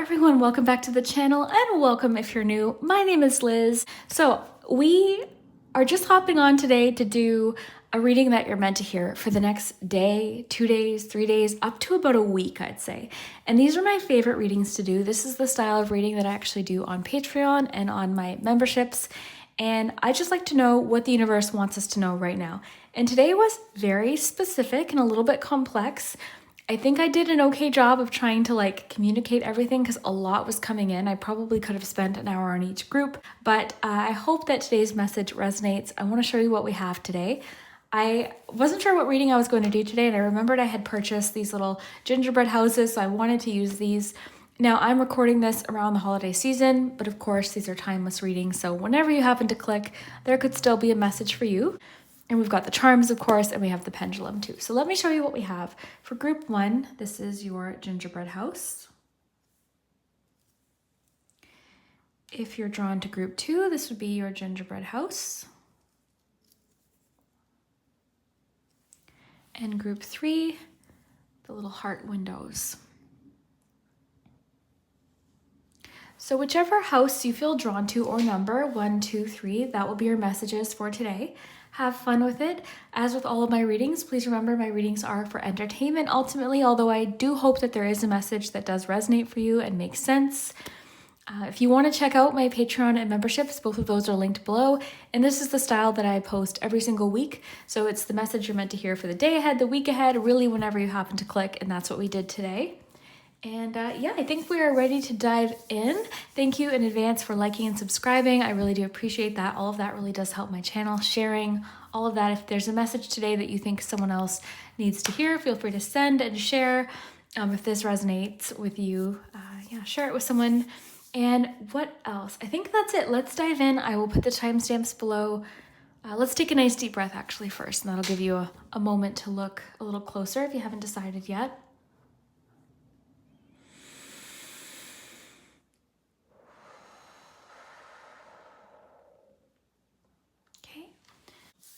everyone, welcome back to the channel and welcome if you're new. My name is Liz. So we are just hopping on today to do a reading that you're meant to hear for the next day, 2 days, 3 days, up to about a week, I'd say. And these are my favorite readings to do. This is the style of reading that I actually do on Patreon and on my memberships. And I just like to know what the universe wants us to know right now. And today was very specific and a little bit complex. I think I did an okay job of trying to communicate everything because a lot was coming in. I probably could have spent an hour on each group, but I hope that today's message resonates. I want to show you what we have today. I wasn't sure what reading I was going to do today, and I remembered I had purchased these little gingerbread houses, so I wanted to use these. Now, I'm recording this around the holiday season, but of course, these are timeless readings, so whenever you happen to click, there could still be a message for you. And we've got the charms, of course, and we have the pendulum too. So let me show you what we have. For group 1, this is your gingerbread house. If you're drawn to group 2, this would be your gingerbread house. And group 3, the little heart windows. So whichever house you feel drawn to or number, 1, 2, 3, that will be your messages for today. Have fun with it. As with all of my readings, please remember my readings are for entertainment ultimately, although I do hope that there is a message that does resonate for you and make sense. If you want to check out my Patreon and memberships, both of those are linked below. And this is the style that I post every single week. So it's the message you're meant to hear for the day ahead, the week ahead, really whenever you happen to click. And that's what we did today. And yeah, I think we are ready to dive in. Thank you in advance for liking and subscribing. I really do appreciate that. All of that really does help my channel, sharing all of that. If there's a message today that you think someone else needs to hear, feel free to send and share. If this resonates with you, yeah, share it with someone. And what else? I think that's it. Let's dive in. I will put the timestamps below. Let's take a nice deep breath actually first, and that'll give you a moment to look a little closer if you haven't decided yet.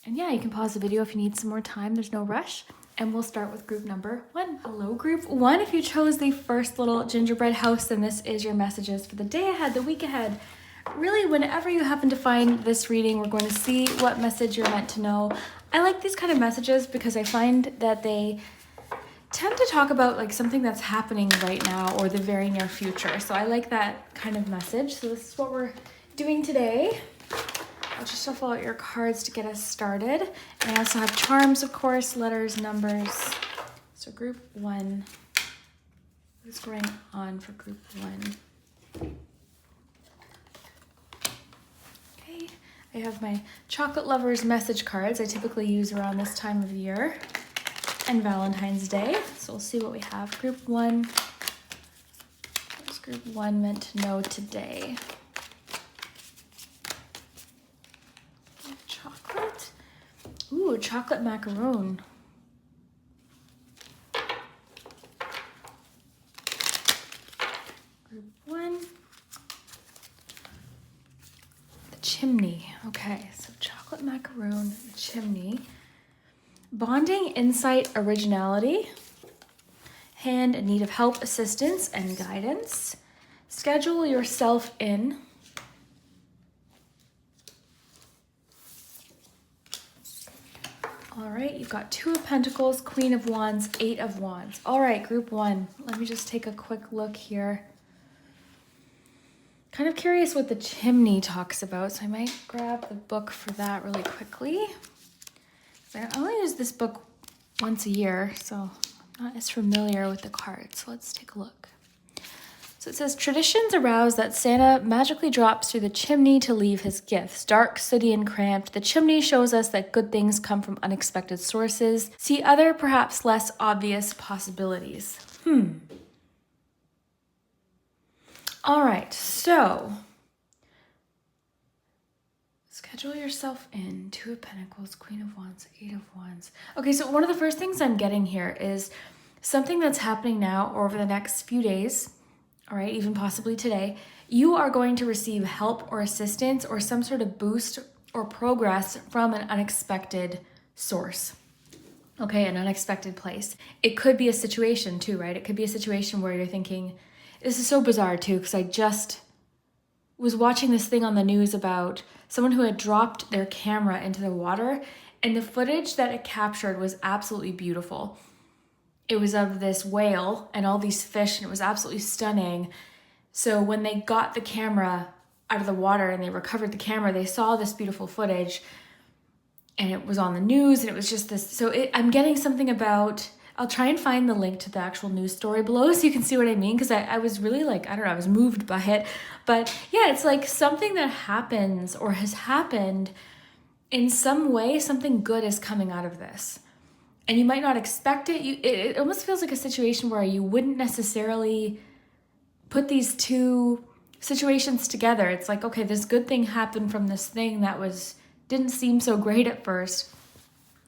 And yeah, you can pause the video if you need some more time. There's no rush. And we'll start with group number 1. Hello, group 1. If you chose the first little gingerbread house, then this is your messages for the day ahead, the week ahead. Really, whenever you happen to find this reading, we're going to see what message you're meant to know. I like these kind of messages because I find that they tend to talk about something that's happening right now or the very near future. So I like that kind of message. So this is what we're doing today. I'll just shuffle out your cards to get us started. And I also have charms, of course, letters, numbers. So group 1, what's going on for group 1? Okay, I have my chocolate lovers message cards I typically use around this time of year and Valentine's Day. So we'll see what we have. Group 1, what's group 1 meant to know today? Ooh, chocolate macaroon. Group 1. The chimney. Okay, so chocolate macaroon, the chimney. Bonding, insight, originality. Hand in need of help, assistance, and guidance. Schedule yourself in. All right, you've got 2 of Pentacles, Queen of Wands, 8 of Wands. All right, group 1. Let me just take a quick look here. Kind of curious what the chimney talks about, so I might grab the book for that really quickly. I only use this book once a year, so I'm not as familiar with the cards. So let's take a look. So it says, traditions arouse that Santa magically drops through the chimney to leave his gifts. Dark, sooty, and cramped, the chimney shows us that good things come from unexpected sources. See other, perhaps less obvious possibilities. All right, so schedule yourself in. 2 of Pentacles, Queen of Wands, 8 of Wands. Okay, so one of the first things I'm getting here is something that's happening now or over the next few days. All right, even possibly today, you are going to receive help or assistance or some sort of boost or progress from an unexpected source. Okay, an unexpected place. It could be a situation too, right? It could be a situation where you're thinking, this is so bizarre too, because I just was watching this thing on the news about someone who had dropped their camera into the water, and the footage that it captured was absolutely beautiful. It was of this whale and all these fish, and it was absolutely stunning. So when they got the camera out of the water and they recovered the camera, they saw this beautiful footage, and it was on the news, and it was just this. So I'm getting something about, I'll try and find the link to the actual news story below so you can see what I mean, because I was really like, I don't know, I was moved by it. But yeah, it's like something that happens or has happened in some way, something good is coming out of this. And you might not expect it. It almost feels like a situation where you wouldn't necessarily put these two situations together. It's like, okay, this good thing happened from this thing that didn't seem so great at first.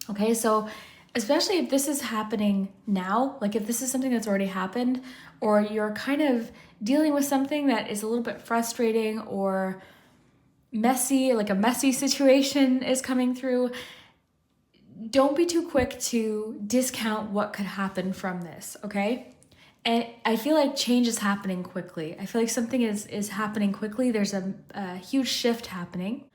Okay, so especially if this is happening now, like if this is something that's already happened, or you're kind of dealing with something that is a little bit frustrating or messy, like a messy situation is coming through, don't be too quick to discount what could happen from this, okay? And I feel like change is happening quickly. I feel like something is happening quickly. There's a huge shift happening,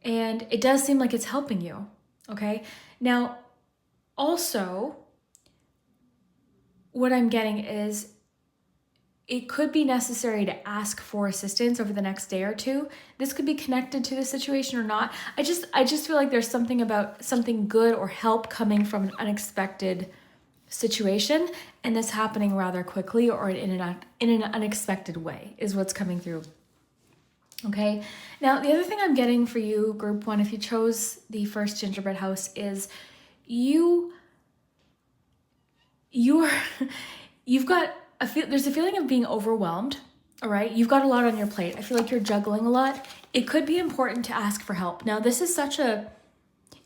and it does seem like it's helping you, okay? Now, also, what I'm getting is it could be necessary to ask for assistance over the next day or two. This could be connected to the situation or not. I just feel like there's something about something good or help coming from an unexpected situation, and this happening rather quickly or in an unexpected way is what's coming through. Okay. Now, the other thing I'm getting for you, group 1, if you chose the first gingerbread house, is you've got there's a feeling of being overwhelmed. All right. You've got a lot on your plate. I feel like you're juggling a lot. It could be important to ask for help. Now, this is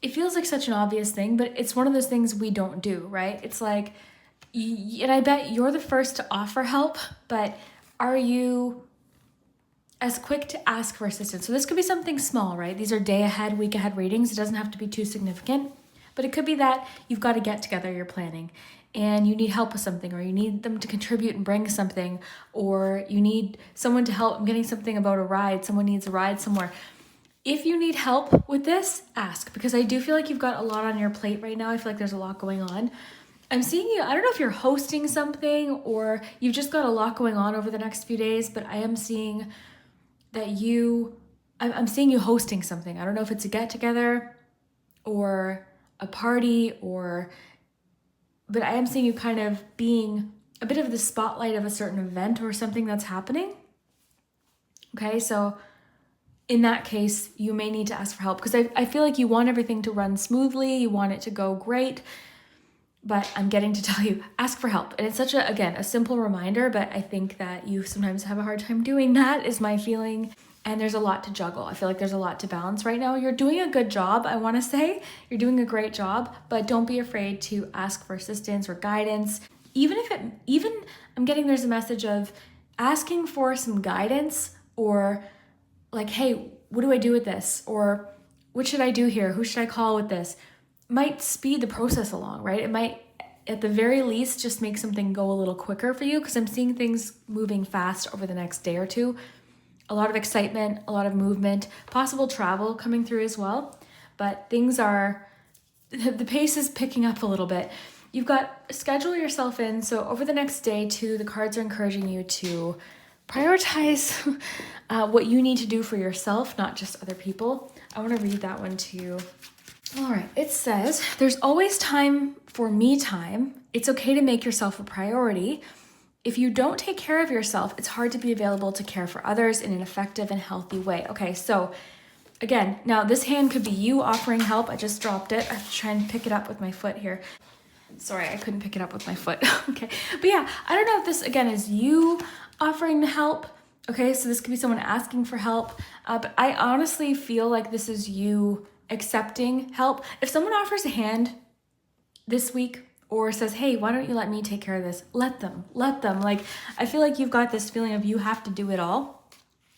it feels like such an obvious thing, but it's one of those things we don't do, right? It's like, and I bet you're the first to offer help, but are you as quick to ask for assistance? So this could be something small, right? These are day ahead, week ahead readings. It doesn't have to be too significant, but it could be that you've got to get together, you're planning, and you need help with something, or you need them to contribute and bring something, or you need someone to help. I'm getting something about a ride. Someone needs a ride somewhere. If you need help with this, ask, because I do feel like you've got a lot on your plate right now. I feel like there's a lot going on. I'm seeing you, I don't know if you're hosting something or you've just got a lot going on over the next few days, but I am seeing that I'm seeing you hosting something. I don't know if it's a get together or a party but I am seeing you kind of being a bit of the spotlight of a certain event or something that's happening. Okay, so in that case, you may need to ask for help, because I feel like you want everything to run smoothly, you want it to go great, but I'm getting to tell you, ask for help. And it's such a simple reminder, but I think that you sometimes have a hard time doing that, is my feeling. And there's a lot to juggle. I feel like there's a lot to balance right now. You're doing a good job, I want to say. You're doing a great job, but don't be afraid to ask for assistance or guidance. Even I'm getting there's a message of asking for some guidance, or like, hey, what do I do with this? Or what should I do here? Who should I call with this? Might speed the process along, right? It might, at the very least, just make something go a little quicker for you, because I'm seeing things moving fast over the next day or two. A lot of excitement, a lot of movement, possible travel coming through as well. But the pace is picking up a little bit. You've got, schedule yourself in. So over the next day too, the cards are encouraging you to prioritize what you need to do for yourself, not just other people. I want to read that one to you. All right, it says, there's always time for me time. It's okay to make yourself a priority. If you don't take care of yourself, it's hard to be available to care for others in an effective and healthy way. Okay, so again, now this hand could be you offering help. I just dropped it. I have to try and pick it up with my foot here. Sorry, I couldn't pick it up with my foot. Okay, but yeah, I don't know if this, again, is you offering the help. Okay, so this could be someone asking for help, but I honestly feel like this is you accepting help. If someone offers a hand this week or says, hey, why don't you let me take care of this? Let them. Like, I feel like you've got this feeling of you have to do it all.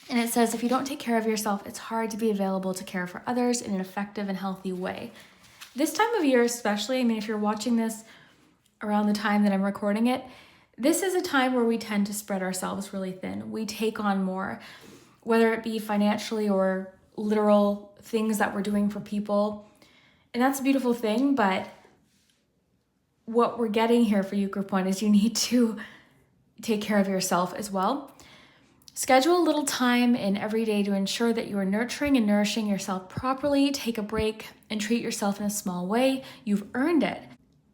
And it says, if you don't take care of yourself, it's hard to be available to care for others in an effective and healthy way. This time of year especially, I mean, if you're watching this around the time that I'm recording it, This is a time where we tend to spread ourselves really thin. We take on more, whether it be financially or literal things that we're doing for people. And that's a beautiful thing, but what we're getting here for you, group one, is you need to take care of yourself as well. Schedule a little time in every day to ensure that you are nurturing and nourishing yourself properly. Take a break and treat yourself in a small way. You've earned it.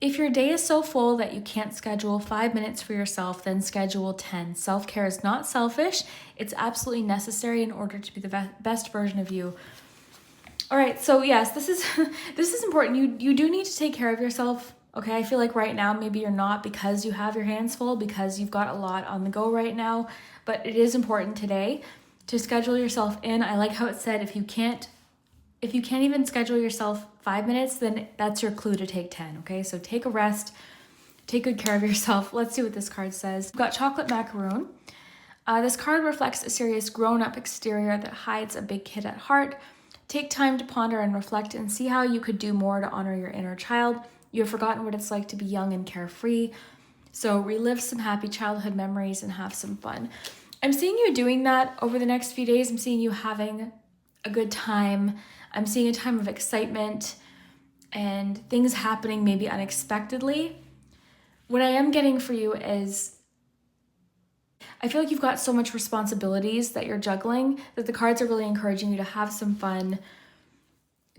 If your day is so full that you can't schedule 5 minutes for yourself, then schedule 10. Self-care is not selfish. It's absolutely necessary in order to be the best version of you. All right, so yes, this is important. You do need to take care of yourself. Okay, I feel like right now maybe you're not, because you have your hands full, because you've got a lot on the go right now, but it is important today to schedule yourself in. I like how it said if you can't even schedule yourself 5 minutes, then that's your clue to take 10, okay? So take a rest, take good care of yourself. Let's see what this card says. We've got chocolate macaroon. This card reflects a serious grown-up exterior that hides a big kid at heart. Take time to ponder and reflect and see how you could do more to honor your inner child. You have forgotten what it's like to be young and carefree. So relive some happy childhood memories and have some fun. I'm seeing you doing that over the next few days. I'm seeing you having a good time. I'm seeing a time of excitement and things happening maybe unexpectedly. What I am getting for you is I feel like you've got so much responsibilities that you're juggling that the cards are really encouraging you to have some fun,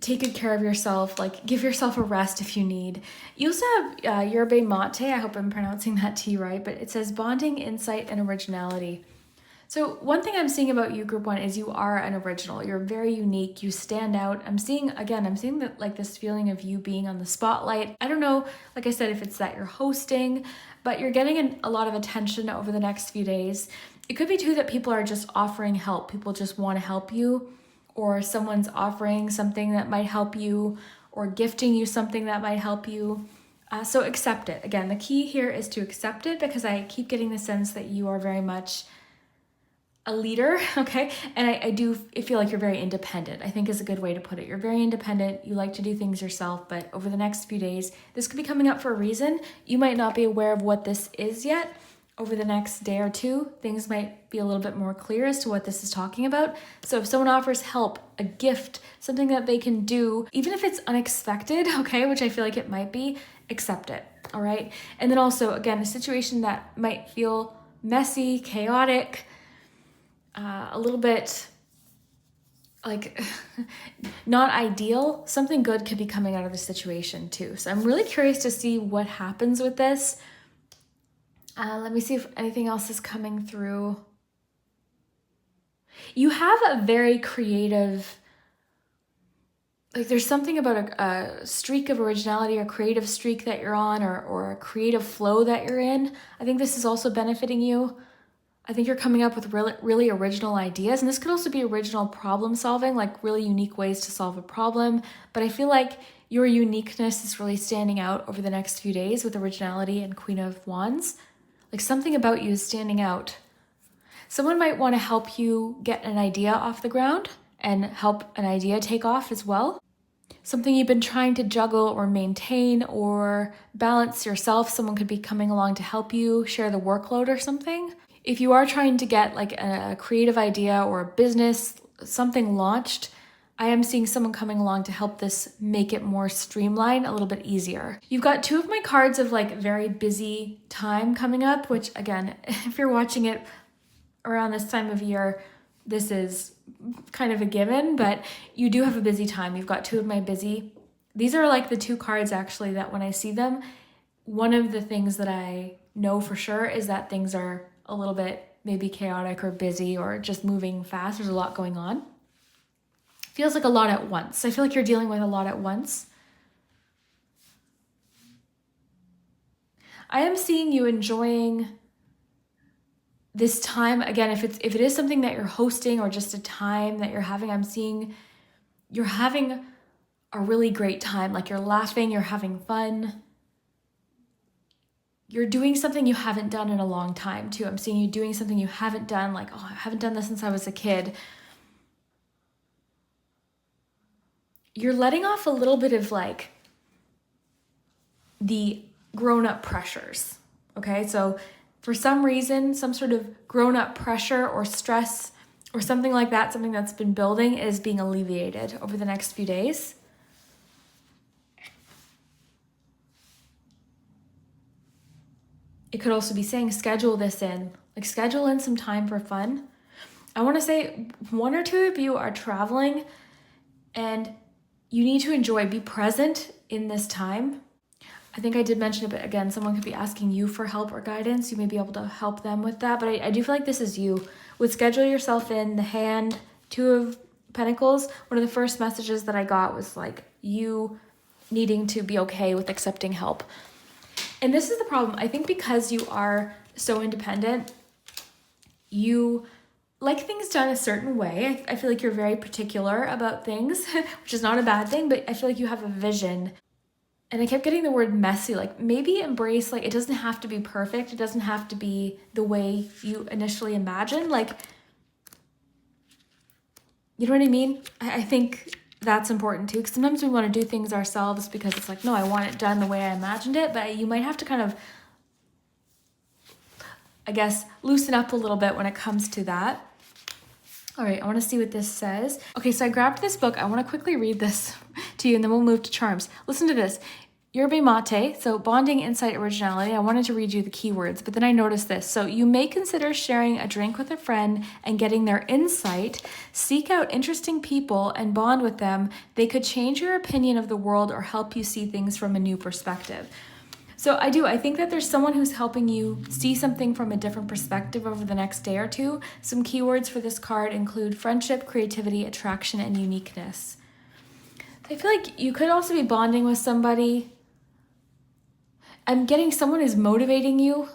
take good care of yourself, like give yourself a rest if you need. You also have Yerba Mate. I hope I'm pronouncing that to you right, but it says bonding, insight, and originality. So one thing I'm seeing about you, group one, is you are an original. You're very unique. You stand out. I'm seeing that like this feeling of you being on the spotlight. I don't know, like I said, if it's that you're hosting, but you're getting a lot of attention over the next few days. It could be too that people are just offering help. People just want to help you, or someone's offering something that might help you, or gifting you something that might help you. So accept it. Again, the key here is to accept it, because I keep getting the sense that you are very much a leader, okay? And I feel like you're very independent, I think is a good way to put it. You're very independent. You like to do things yourself, but over the next few days, this could be coming up for a reason. You might not be aware of what this is yet. Over the next day or two, things might be a little bit more clear as to what this is talking about. So if someone offers help, a gift, something that they can do, even if it's unexpected, okay, which I feel like it might be, accept it, all right? And then also, again, a situation that might feel messy, chaotic, a little bit like not ideal, something good could be coming out of the situation too. So I'm really curious to see what happens with this. Let me see if anything else is coming through. You have a very creative, like there's something about a streak of originality or creative streak that you're on, or a creative flow that you're in. I think this is also benefiting you. I think you're coming up with really original ideas, and this could also be original problem solving, like really unique ways to solve a problem. But I feel like your uniqueness is really standing out over the next few days with originality and Queen of Wands. Like something about you is standing out. Someone might want to help you get an idea off the ground and help an idea take off as well. Something you've been trying to juggle or maintain or balance yourself. Someone could be coming along to help you share the workload or something. If you are trying to get like a creative idea or a business, something launched, I am seeing someone coming along to help this make it more streamlined, a little bit easier. You've got two of my cards of like very busy time coming up, which again, if you're watching it around this time of year, this is kind of a given, but you do have a busy time. You've got two of my busy. These are like the two cards actually that when I see them, one of the things that I know for sure is that things are a little bit maybe chaotic or busy or just moving fast. There's a lot going on. Feels like a lot at once. I feel like you're dealing with a lot at once. I am seeing you enjoying this time. Again, if it is something that you're hosting or just a time that you're having, I'm seeing you're having a really great time. Like you're laughing, you're having fun. You're doing something you haven't done in a long time too. I'm seeing you doing something you haven't done, like, oh, I haven't done this since I was a kid. You're letting off a little bit of like the grown-up pressures, okay? So for some reason, some sort of grown-up pressure or stress or something like that, something that's been building is being alleviated over the next few days. It could also be saying schedule this in, like schedule in some time for fun. I want to say one or two of you are traveling and you need to enjoy, be present in this time. I think I did mention it, but again, someone could be asking you for help or guidance. You may be able to help them with that, but I do feel like this is you. Would schedule yourself in. The hand, Two of Pentacles, one of the first messages that I got was like you needing to be okay with accepting help. And this is the problem. I think because you are so independent, you like things done a certain way. I feel like you're very particular about things, which is not a bad thing, but I feel like you have a vision. And I kept getting the word messy, like maybe embrace, like it doesn't have to be perfect. It doesn't have to be the way you initially imagined. Like, you know what I mean? I think that's important too, because sometimes we want to do things ourselves because it's like, no, I want it done the way I imagined it, but you might have to kind of, I guess, loosen up a little bit when it comes to that. All right, I want to see what this says. Okay, so I grabbed this book. I want to quickly read this to you and then we'll move to charms. Listen to this. Yerba mate, so bonding, insight, originality. I wanted to read you the keywords, but then I noticed this. So you may consider sharing a drink with a friend and getting their insight. Seek out interesting people and bond with them. They could change your opinion of the world or help you see things from a new perspective. So I think that there's someone who's helping you see something from a different perspective over the next day or two. Some keywords for this card include friendship, creativity, attraction, and uniqueness. I feel like you could also be bonding with somebody. I'm getting someone who's motivating you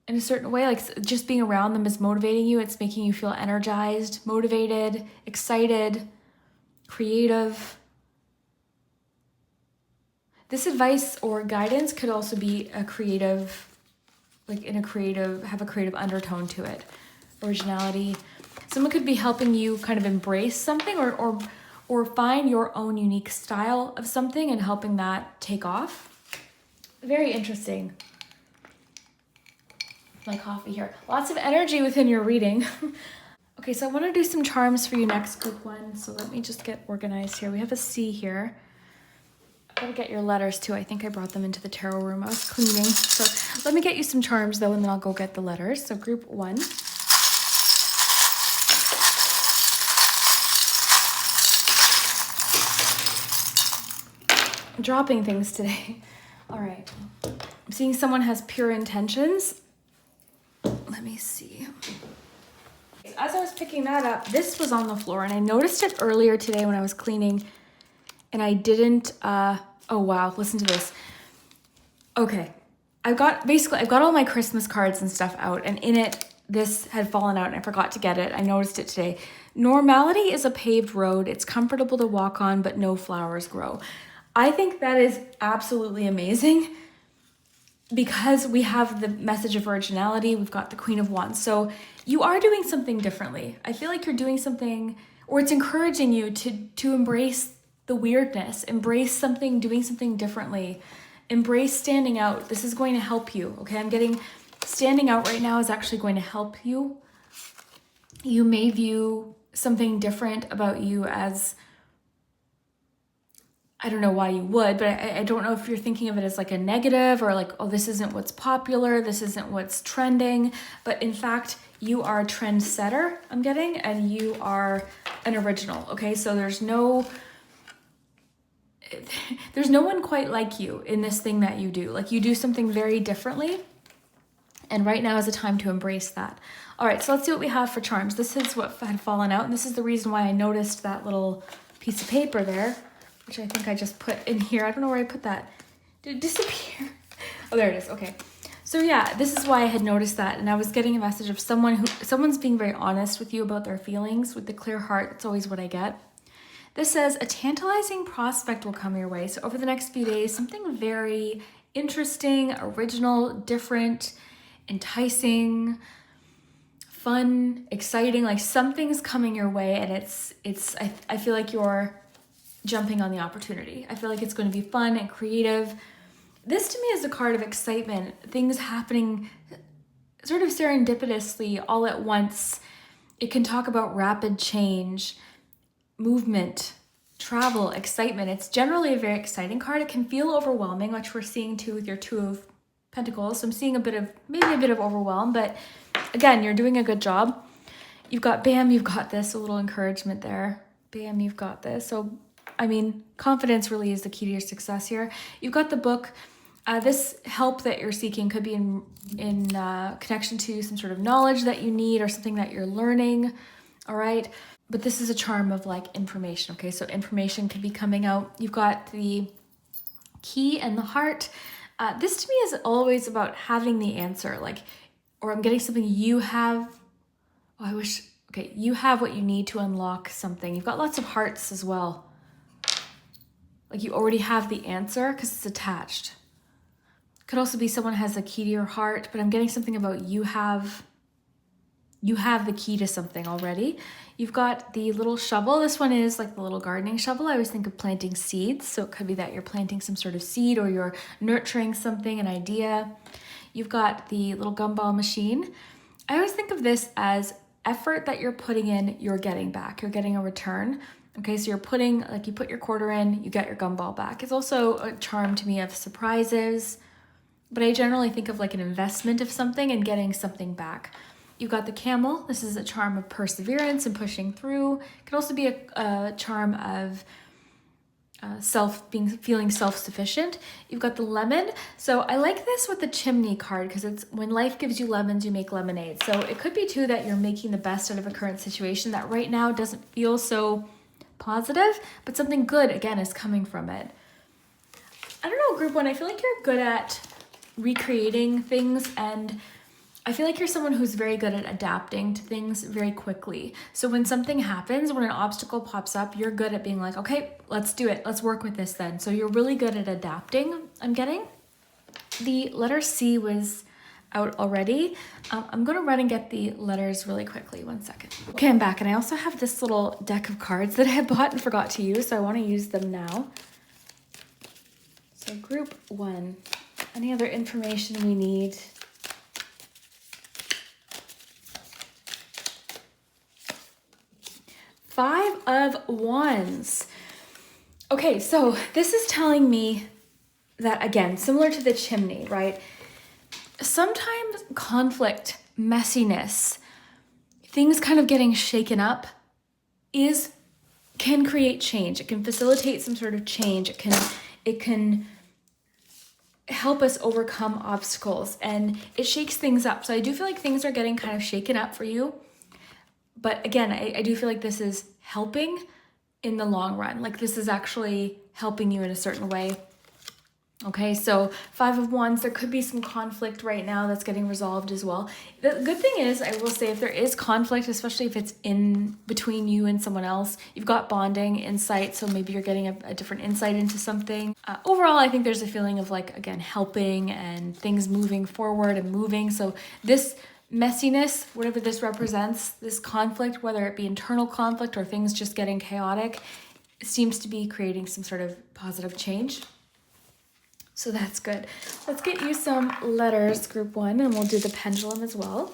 in a certain way, like just being around them is motivating you. It's making you feel energized, motivated, excited, creative. This advice or guidance could also be a creative, like have a creative undertone to it. Originality. Someone could be helping you kind of embrace something or find your own unique style of something and helping that take off. Very interesting. My coffee here. Lots of energy within your reading. Okay, so I want to do some charms for you next, quick one. So let me just get organized here. We have a C here. I gotta get your letters too. I think I brought them into the tarot room. I was cleaning. So let me get you some charms though, and then I'll go get the letters. So group 1. I'm dropping things today. All right. I'm seeing someone has pure intentions. Let me see. As I was picking that up, this was on the floor and I noticed it earlier today when I was cleaning and I didn't, oh wow, listen to this. Okay. I've got all my Christmas cards and stuff out and in it, this had fallen out and I forgot to get it. I noticed it today. Normality is a paved road. It's comfortable to walk on, but no flowers grow. I think that is absolutely amazing because we have the message of originality. We've got the Queen of Wands. So you are doing something differently. I feel like you're doing something, or it's encouraging you to embrace the weirdness, embrace something, doing something differently, embrace standing out. This is going to help you, okay? I'm getting standing out right now is actually going to help you. You may view something different about you as, I don't know why you would, but I don't know if you're thinking of it as like a negative or like, oh, this isn't what's popular, this isn't what's trending. But in fact, you are a trendsetter, I'm getting, and you are an original, okay? So there's no one quite like you in this thing that you do. Like you do something very differently. And right now is a time to embrace that. All right, so let's see what we have for charms. This is what had fallen out. And this is the reason why I noticed that little piece of paper there, which I think I just put in here. I don't know where I put that. Did it disappear? Oh, there it is. Okay. So yeah, this is why I had noticed that. And I was getting a message of someone's being very honest with you about their feelings with the clear heart. It's always what I get. This says a tantalizing prospect will come your way. So over the next few days, something very interesting, original, different, enticing, fun, exciting, like something's coming your way. And I feel like you're jumping on the opportunity. I feel like it's going to be fun and creative. This to me is a card of excitement, things happening sort of serendipitously all at once. It can talk about rapid change, movement, travel, excitement. It's generally a very exciting card. It can feel overwhelming, which we're seeing too with your Two of Pentacles. So I'm seeing maybe a bit of overwhelm, but again, you're doing a good job. You've got, bam, you've got this, a little encouragement there. Bam, you've got this. So, I mean, confidence really is the key to your success here. You've got the book. This help that you're seeking could be in connection to some sort of knowledge that you need or something that you're learning, all right? But this is a charm of like information, okay? So information could be coming out. You've got the key and the heart. This to me is always about having the answer, like, or I'm getting something you have. Oh, I wish, okay, you have what you need to unlock something. You've got lots of hearts as well. Like you already have the answer because it's attached. Could also be someone has a key to your heart, but I'm getting something about you have the key to something already. You've got the little shovel. This one is like the little gardening shovel. I always think of planting seeds. So it could be that you're planting some sort of seed or you're nurturing something, an idea. You've got the little gumball machine. I always think of this as effort that you're putting in, you're getting back. You're getting a return. Okay, so you're putting, like you put your quarter in, you get your gumball back. It's also a charm to me of surprises, but I generally think of like an investment of something and getting something back. You've got the camel. This is a charm of perseverance and pushing through. It could also be a charm of feeling self-sufficient. You've got the lemon. So I like this with the chimney card because it's when life gives you lemons, you make lemonade. So it could be too that you're making the best out of a current situation that right now doesn't feel so positive, but something good again is coming from it. I don't know, group one, I feel like you're good at recreating things, and I feel like you're someone who's very good at adapting to things very quickly. So when something happens, when an obstacle pops up, you're good at being like, okay, let's do it. Let's work with this then. So you're really good at adapting, I'm getting. The letter C was out already. I'm going to run and get the letters really quickly. 1 second. Okay, I'm back. And I also have this little deck of cards that I had bought and forgot to use. So I want to use them now. So group one, any other information we need? Five of Wands. Okay, so this is telling me that, again, similar to the chimney, right? Sometimes conflict, messiness, things kind of getting shaken up can create change. It can facilitate some sort of change. It can help us overcome obstacles, and it shakes things up. So I do feel like things are getting kind of shaken up for you. But again, I do feel like this is helping in the long run. Like this is actually helping you in a certain way. Okay, so Five of Wands, there could be some conflict right now that's getting resolved as well. The good thing is, I will say, if there is conflict, especially if it's in between you and someone else, you've got bonding, insight, so maybe you're getting a different insight into something. Overall, I think there's a feeling of like, again, helping and things moving forward and moving. So this messiness, whatever this represents, this conflict, whether it be internal conflict or things just getting chaotic, seems to be creating some sort of positive change. So that's good. Let's get you some letters, group one, and we'll do the pendulum as well.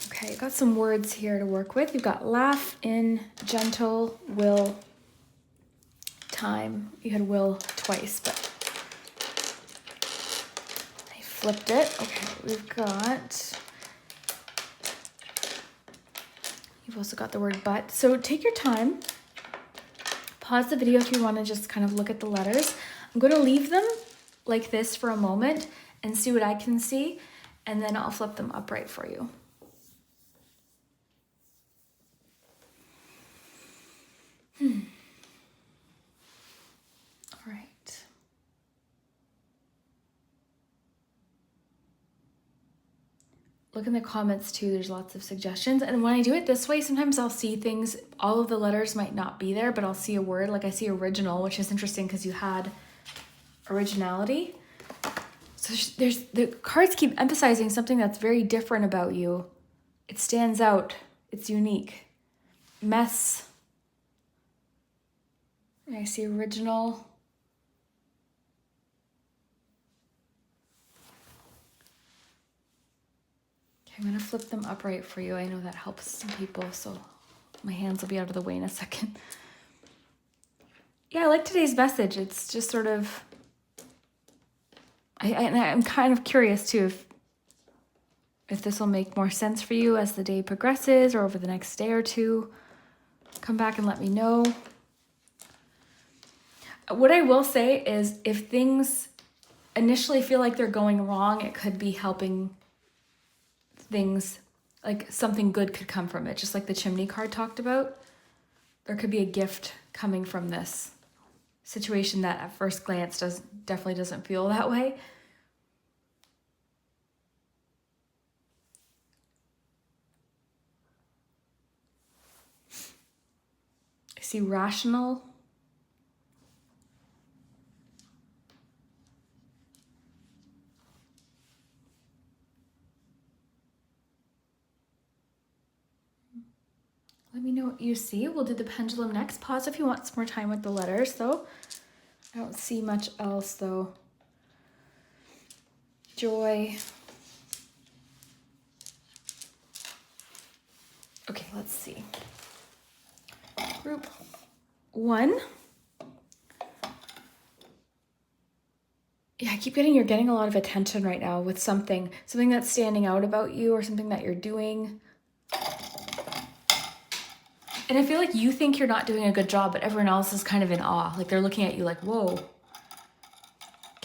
Okay, got some words here to work with. You've got laugh, in, gentle, will, time. You had will twice, but I flipped it. Okay, we've got... You've also got the word but. So take your time. Pause the video if you want to just kind of look at the letters. I'm going to leave them like this for a moment and see what I can see, and then I'll flip them upright for you. All right. Look in the comments too, there's lots of suggestions. And when I do it this way, sometimes I'll see things, all of the letters might not be there, but I'll see a word, like I see original, which is interesting because you had originality. So the cards keep emphasizing something that's very different about you. It stands out, it's unique. Mess, I see original. Okay, I'm going to flip them upright for you. I know that helps some people, so my hands will be out of the way in a second. Yeah, I like today's message. It's just sort of, I'm kind of curious too if this will make more sense for you as the day progresses or over the next day or two. Come back and let me know. What I will say is if things initially feel like they're going wrong, it could be helping things, like something good could come from it, just like the chimney card talked about. There could be a gift coming from this situation that at first glance definitely doesn't feel that way. I see rational. Let me know what you see. We'll do the pendulum next. Pause if you want some more time with the letters, though. I don't see much else, though. Joy. Okay, let's see. Group 1. Yeah, I keep getting you're getting a lot of attention right now with something that's standing out about you or something that you're doing. And I feel like you think you're not doing a good job, but everyone else is kind of in awe. Like they're looking at you like, whoa. Okay,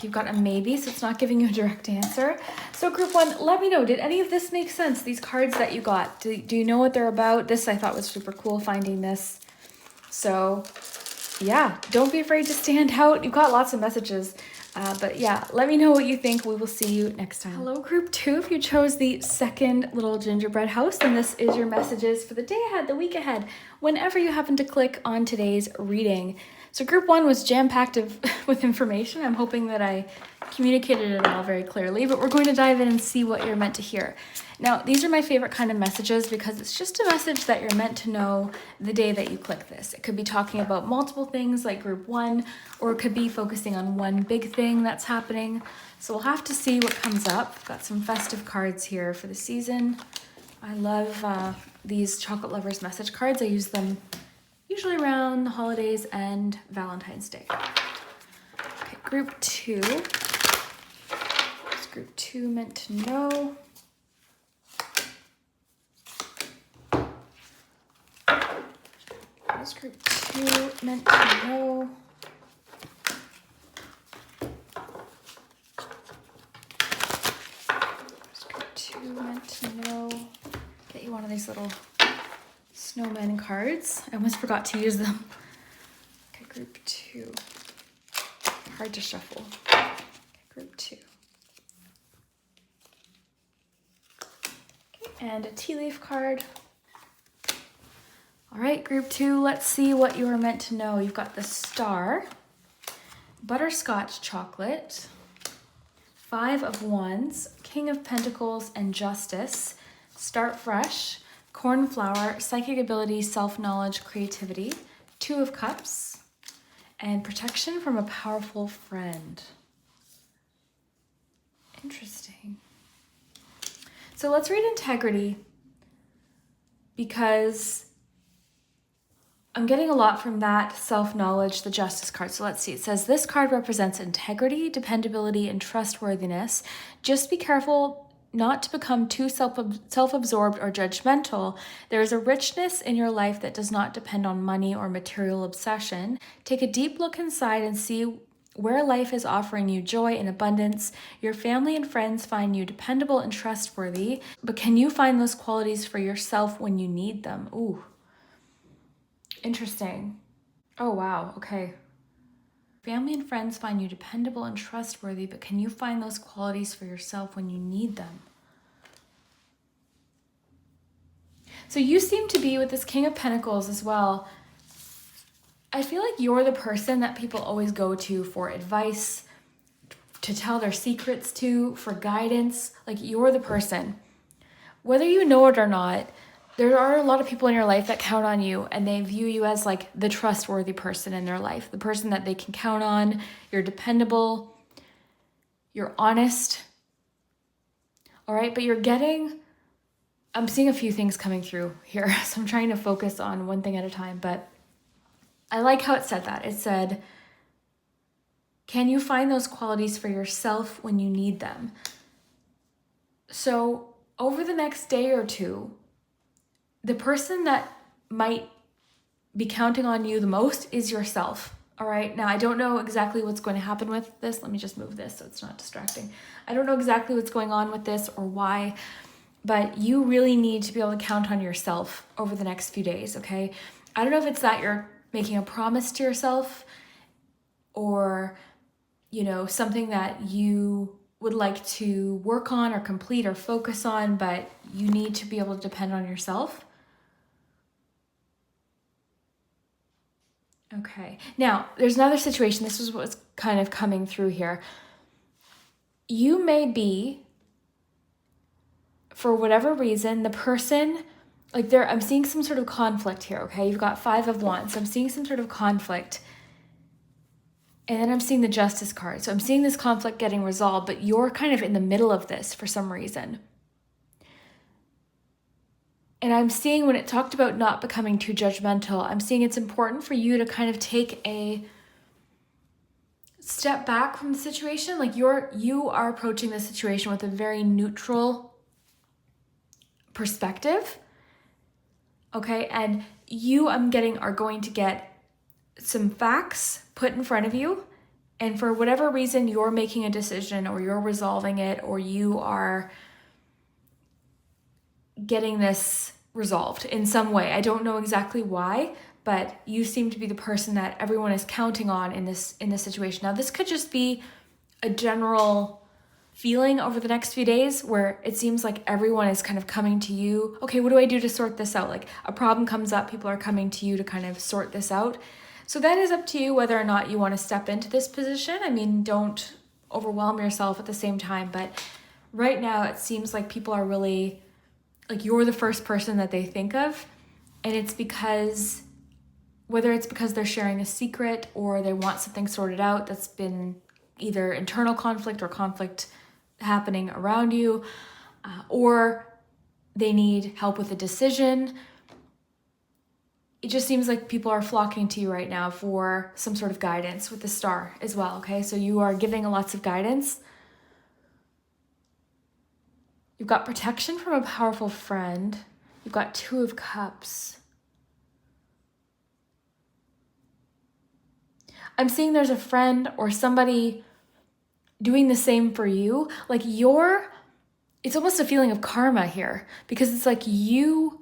you've got a maybe, so it's not giving you a direct answer. So group 1, let me know, did any of this make sense? These cards that you got, do you know what they're about? This I thought was super cool, finding this. So yeah, don't be afraid to stand out. You've got lots of messages. But yeah, let me know what you think. We will see you next time. Hello, group 2. If you chose the second little gingerbread house, then this is your messages for the day ahead, the week ahead, whenever you happen to click on today's reading. So group 1 was jam-packed with information. I'm hoping that I communicated it all very clearly, but we're going to dive in and see what you're meant to hear. Now, these are my favorite kind of messages because it's just a message that you're meant to know the day that you click this. It could be talking about multiple things like group 1, or it could be focusing on one big thing that's happening. So we'll have to see what comes up. Got some festive cards here for the season. I love these Chocolate Lovers message cards. I use them usually around the holidays and Valentine's Day. Okay, group 2. What's group 2 meant to know? What's group 2 meant to know? What's group 2 meant to know? Get you one of these little snowman cards. I almost forgot to use them. Okay, group 2. Hard to shuffle. Okay, group 2. Okay, and a tea leaf card. All right, group 2, let's see what you are meant to know. You've got the Star, Butterscotch Chocolate, 5 of Wands, King of Pentacles, and Justice, Start Fresh, Cornflower, Psychic Ability, Self-Knowledge, Creativity, 2 of Cups, and Protection from a Powerful Friend. Interesting. So let's read Integrity because I'm getting a lot from that self-knowledge, the Justice card. So let's see. It says, this card represents integrity, dependability, and trustworthiness. Just be careful not to become too self-absorbed or judgmental. There is a richness in your life that does not depend on money or material obsession. Take a deep look inside and see where life is offering you joy and abundance. Your family and friends find you dependable and trustworthy, but can you find those qualities for yourself when you need them? Ooh. Interesting. Oh, wow. Okay. Family and friends find you dependable and trustworthy, but can you find those qualities for yourself when you need them? So you seem to be with this King of Pentacles as well. I feel like you're the person that people always go to for advice, to tell their secrets to, for guidance. Like you're the person. Whether you know it or not, there are a lot of people in your life that count on you, and they view you as like the trustworthy person in their life, the person that they can count on. You're dependable, you're honest. All right, but I'm seeing a few things coming through here. So I'm trying to focus on one thing at a time, but I like how it said that. It said, can you find those qualities for yourself when you need them? So over the next day or two, the person that might be counting on you the most is yourself. All right. Now, I don't know exactly what's going to happen with this. Let me just move this so it's not distracting. I don't know exactly what's going on with this or why, but you really need to be able to count on yourself over the next few days. Okay. I don't know if it's that you're making a promise to yourself or, something that you would like to work on or complete or focus on, but you need to be able to depend on yourself. Okay. Now, there's another situation. This is what's kind of coming through here. You may be, for whatever reason, the person, I'm seeing some sort of conflict here, okay? You've got 5 of Wands. So I'm seeing some sort of conflict. And then I'm seeing the Justice card. So I'm seeing this conflict getting resolved, but you're kind of in the middle of this for some reason. And I'm seeing when it talked about not becoming too judgmental, I'm seeing it's important for you to kind of take a step back from the situation. Like you are approaching the situation with a very neutral perspective. Okay, and are going to get some facts put in front of you, and for whatever reason you're making a decision or you're resolving it or you are getting this resolved in some way. I don't know exactly why, but you seem to be the person that everyone is counting on in this situation. Now, this could just be a general feeling over the next few days where it seems like everyone is kind of coming to you. Okay, what do I do to sort this out? Like a problem comes up, people are coming to you to kind of sort this out. So that is up to you whether or not you want to step into this position. I mean, don't overwhelm yourself at the same time, but right now it seems like people are really, like you're the first person that they think of, and it's because, whether it's because they're sharing a secret or they want something sorted out that's been either internal conflict or conflict happening around you, or they need help with a decision. It just seems like people are flocking to you right now for some sort of guidance with the Star as well, okay? So you are giving lots of guidance. You've got protection from a powerful friend. You've got 2 of Cups. I'm seeing there's a friend or somebody doing the same for you. Like it's almost a feeling of karma here, because it's like you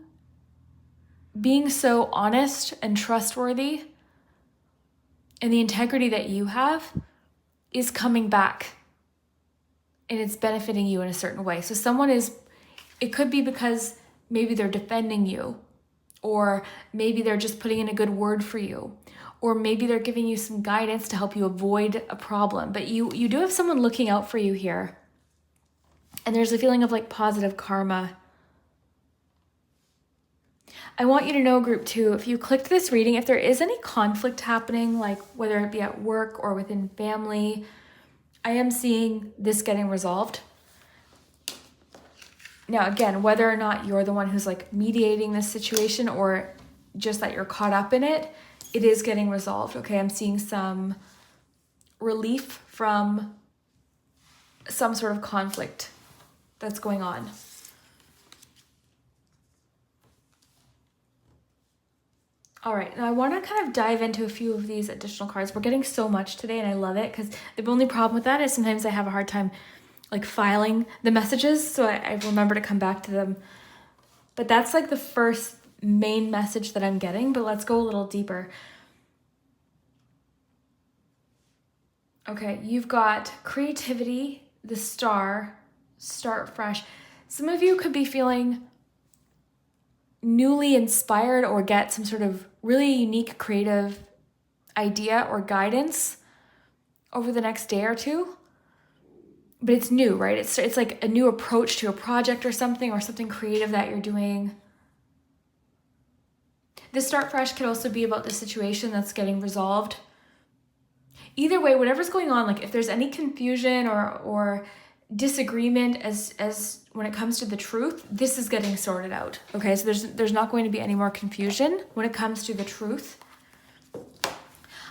being so honest and trustworthy and the integrity that you have is coming back and it's benefiting you in a certain way. So it could be because maybe they're defending you, or maybe they're just putting in a good word for you, or maybe they're giving you some guidance to help you avoid a problem. But you do have someone looking out for you here. And there's a feeling of like positive karma. I want you to know, group 2, if you clicked this reading, if there is any conflict happening, like whether it be at work or within family, I am seeing this getting resolved. Now, again, whether or not you're the one who's like mediating this situation or just that you're caught up in it, it is getting resolved. Okay, I'm seeing some relief from some sort of conflict that's going on. All right, now I want to kind of dive into a few of these additional cards. We're getting so much today and I love it, because the only problem with that is sometimes I have a hard time like filing the messages, so I remember to come back to them. But that's like the first main message that I'm getting, but let's go a little deeper. Okay, you've got creativity, the Star, start fresh. Some of you could be feeling newly inspired or get some sort of really unique creative idea or guidance over the next day or two. But it's new, right? It's like a new approach to a project or something creative that you're doing. This start fresh could also be about the situation that's getting resolved. Either way, whatever's going on, like if there's any confusion or disagreement as when it comes to the truth, this is getting sorted out. Okay, so there's not going to be any more confusion when it comes to the truth.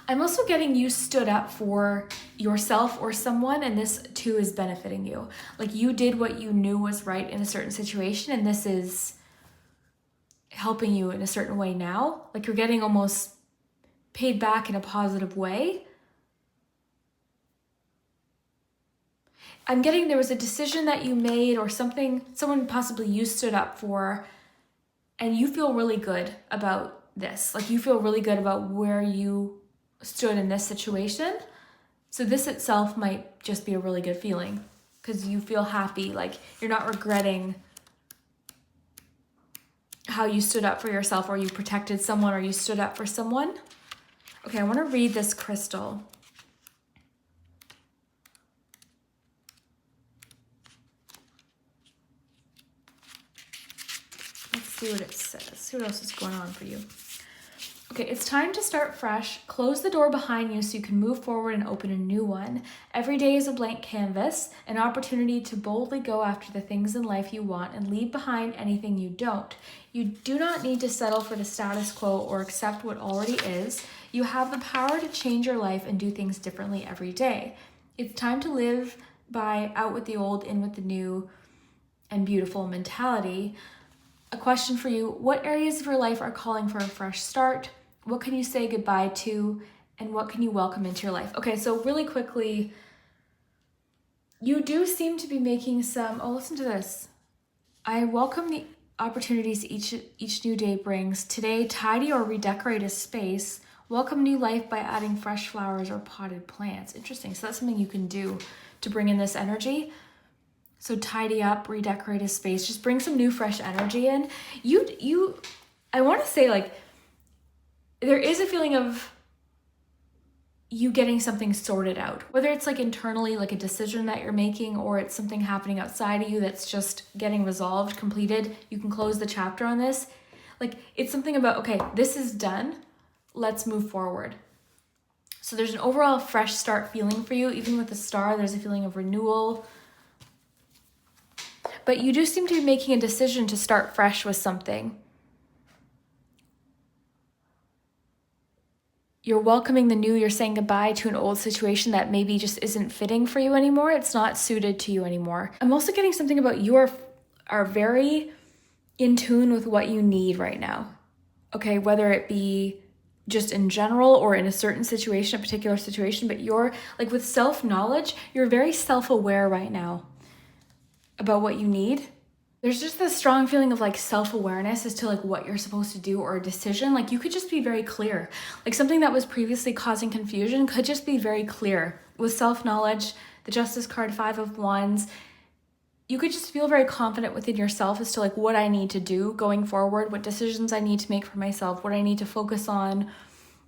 I'm also getting you stood up for yourself or someone, and this too is benefiting you. Like you did what you knew was right in a certain situation, and this is helping you in a certain way now. Like you're getting almost paid back in a positive way. I'm getting there was a decision that you made or something, someone possibly you stood up for, and you feel really good about this. Like you feel really good about where you stood in this situation. So this itself might just be a really good feeling because you feel happy, like you're not regretting how you stood up for yourself or you protected someone or you stood up for someone. Okay, I want to read this crystal. Let's see what it says. See what else is going on for you. Okay, it's time to start fresh. Close the door behind you so you can move forward and open a new one. Every day is a blank canvas, an opportunity to boldly go after the things in life you want and leave behind anything you don't. You do not need to settle for the status quo or accept what already is. You have the power to change your life and do things differently every day. It's time to live by out with the old, in with the new and beautiful mentality. A question for you: what areas of your life are calling for a fresh start? What can you say goodbye to? And what can you welcome into your life? Okay, so really quickly, you do seem to be making some, listen to this. I welcome the opportunities each new day brings. Today, tidy or redecorate a space. Welcome new life by adding fresh flowers or potted plants. Interesting. So that's something you can do to bring in this energy. So tidy up, redecorate a space, just bring some new fresh energy in. I want to say, like, there is a feeling of you getting something sorted out, whether it's like internally, like a decision that you're making, or it's something happening outside of you that's just getting resolved, completed. You can close the chapter on this. Like it's something about, okay, this is done. Let's move forward. So there's an overall fresh start feeling for you. Even with the star, there's a feeling of renewal. But you do seem to be making a decision to start fresh with something. You're welcoming the new, you're saying goodbye to an old situation that maybe just isn't fitting for you anymore. It's not suited to you anymore. I'm also getting something about you are very in tune with what you need right now. Okay, whether it be just in general or in a certain situation, a particular situation, but you're like with self-knowledge, you're very self-aware right now about what you need. There's just this strong feeling of like self-awareness as to like what you're supposed to do or a decision. Like you could just be very clear. Like something that was previously causing confusion could just be very clear. With self-knowledge, the Justice card, 5 of Wands, you could just feel very confident within yourself as to like what I need to do going forward, what decisions I need to make for myself, what I need to focus on,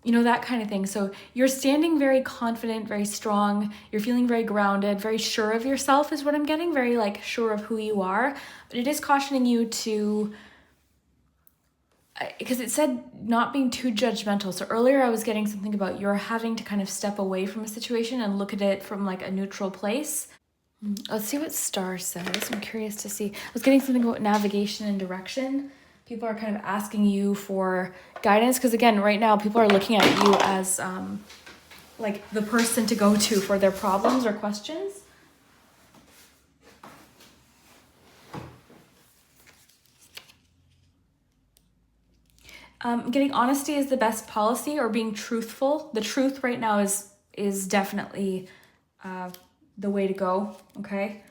you know, that kind of thing. So you're standing very confident, very strong. You're feeling very grounded, very sure of yourself is what I'm getting, very like sure of who you are. But it is cautioning you to, because it said not being too judgmental. So earlier I was getting something about you're having to kind of step away from a situation and look at it from like a neutral place. Let's see what star says. I'm curious to see. I was getting something about navigation and direction. People are kind of asking you for guidance because again, right now people are looking at you as like the person to go to for their problems or questions. Getting honesty is the best policy, or being truthful. The truth right now is definitely the way to go, okay?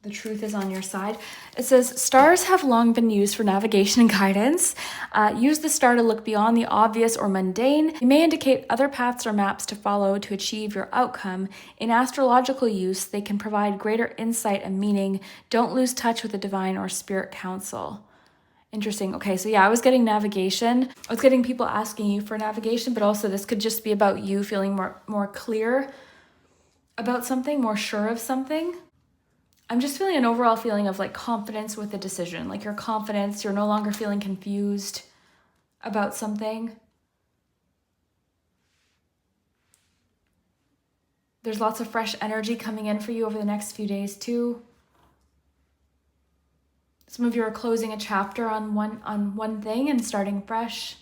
The truth is on your side. It says, stars have long been used for navigation and guidance. Use the star to look beyond the obvious or mundane. You may indicate other paths or maps to follow to achieve your outcome. In astrological use, they can provide greater insight and meaning. Don't lose touch with the divine or spirit counsel. Interesting. Okay, so yeah, I was getting navigation. I was getting people asking you for navigation, but also this could just be about you feeling more clear about something, more sure of something. I'm just feeling an overall feeling of like confidence with the decision. Like your confidence, you're no longer feeling confused about something. There's lots of fresh energy coming in for you over the next few days too. Some of you are closing a chapter on one thing and starting fresh.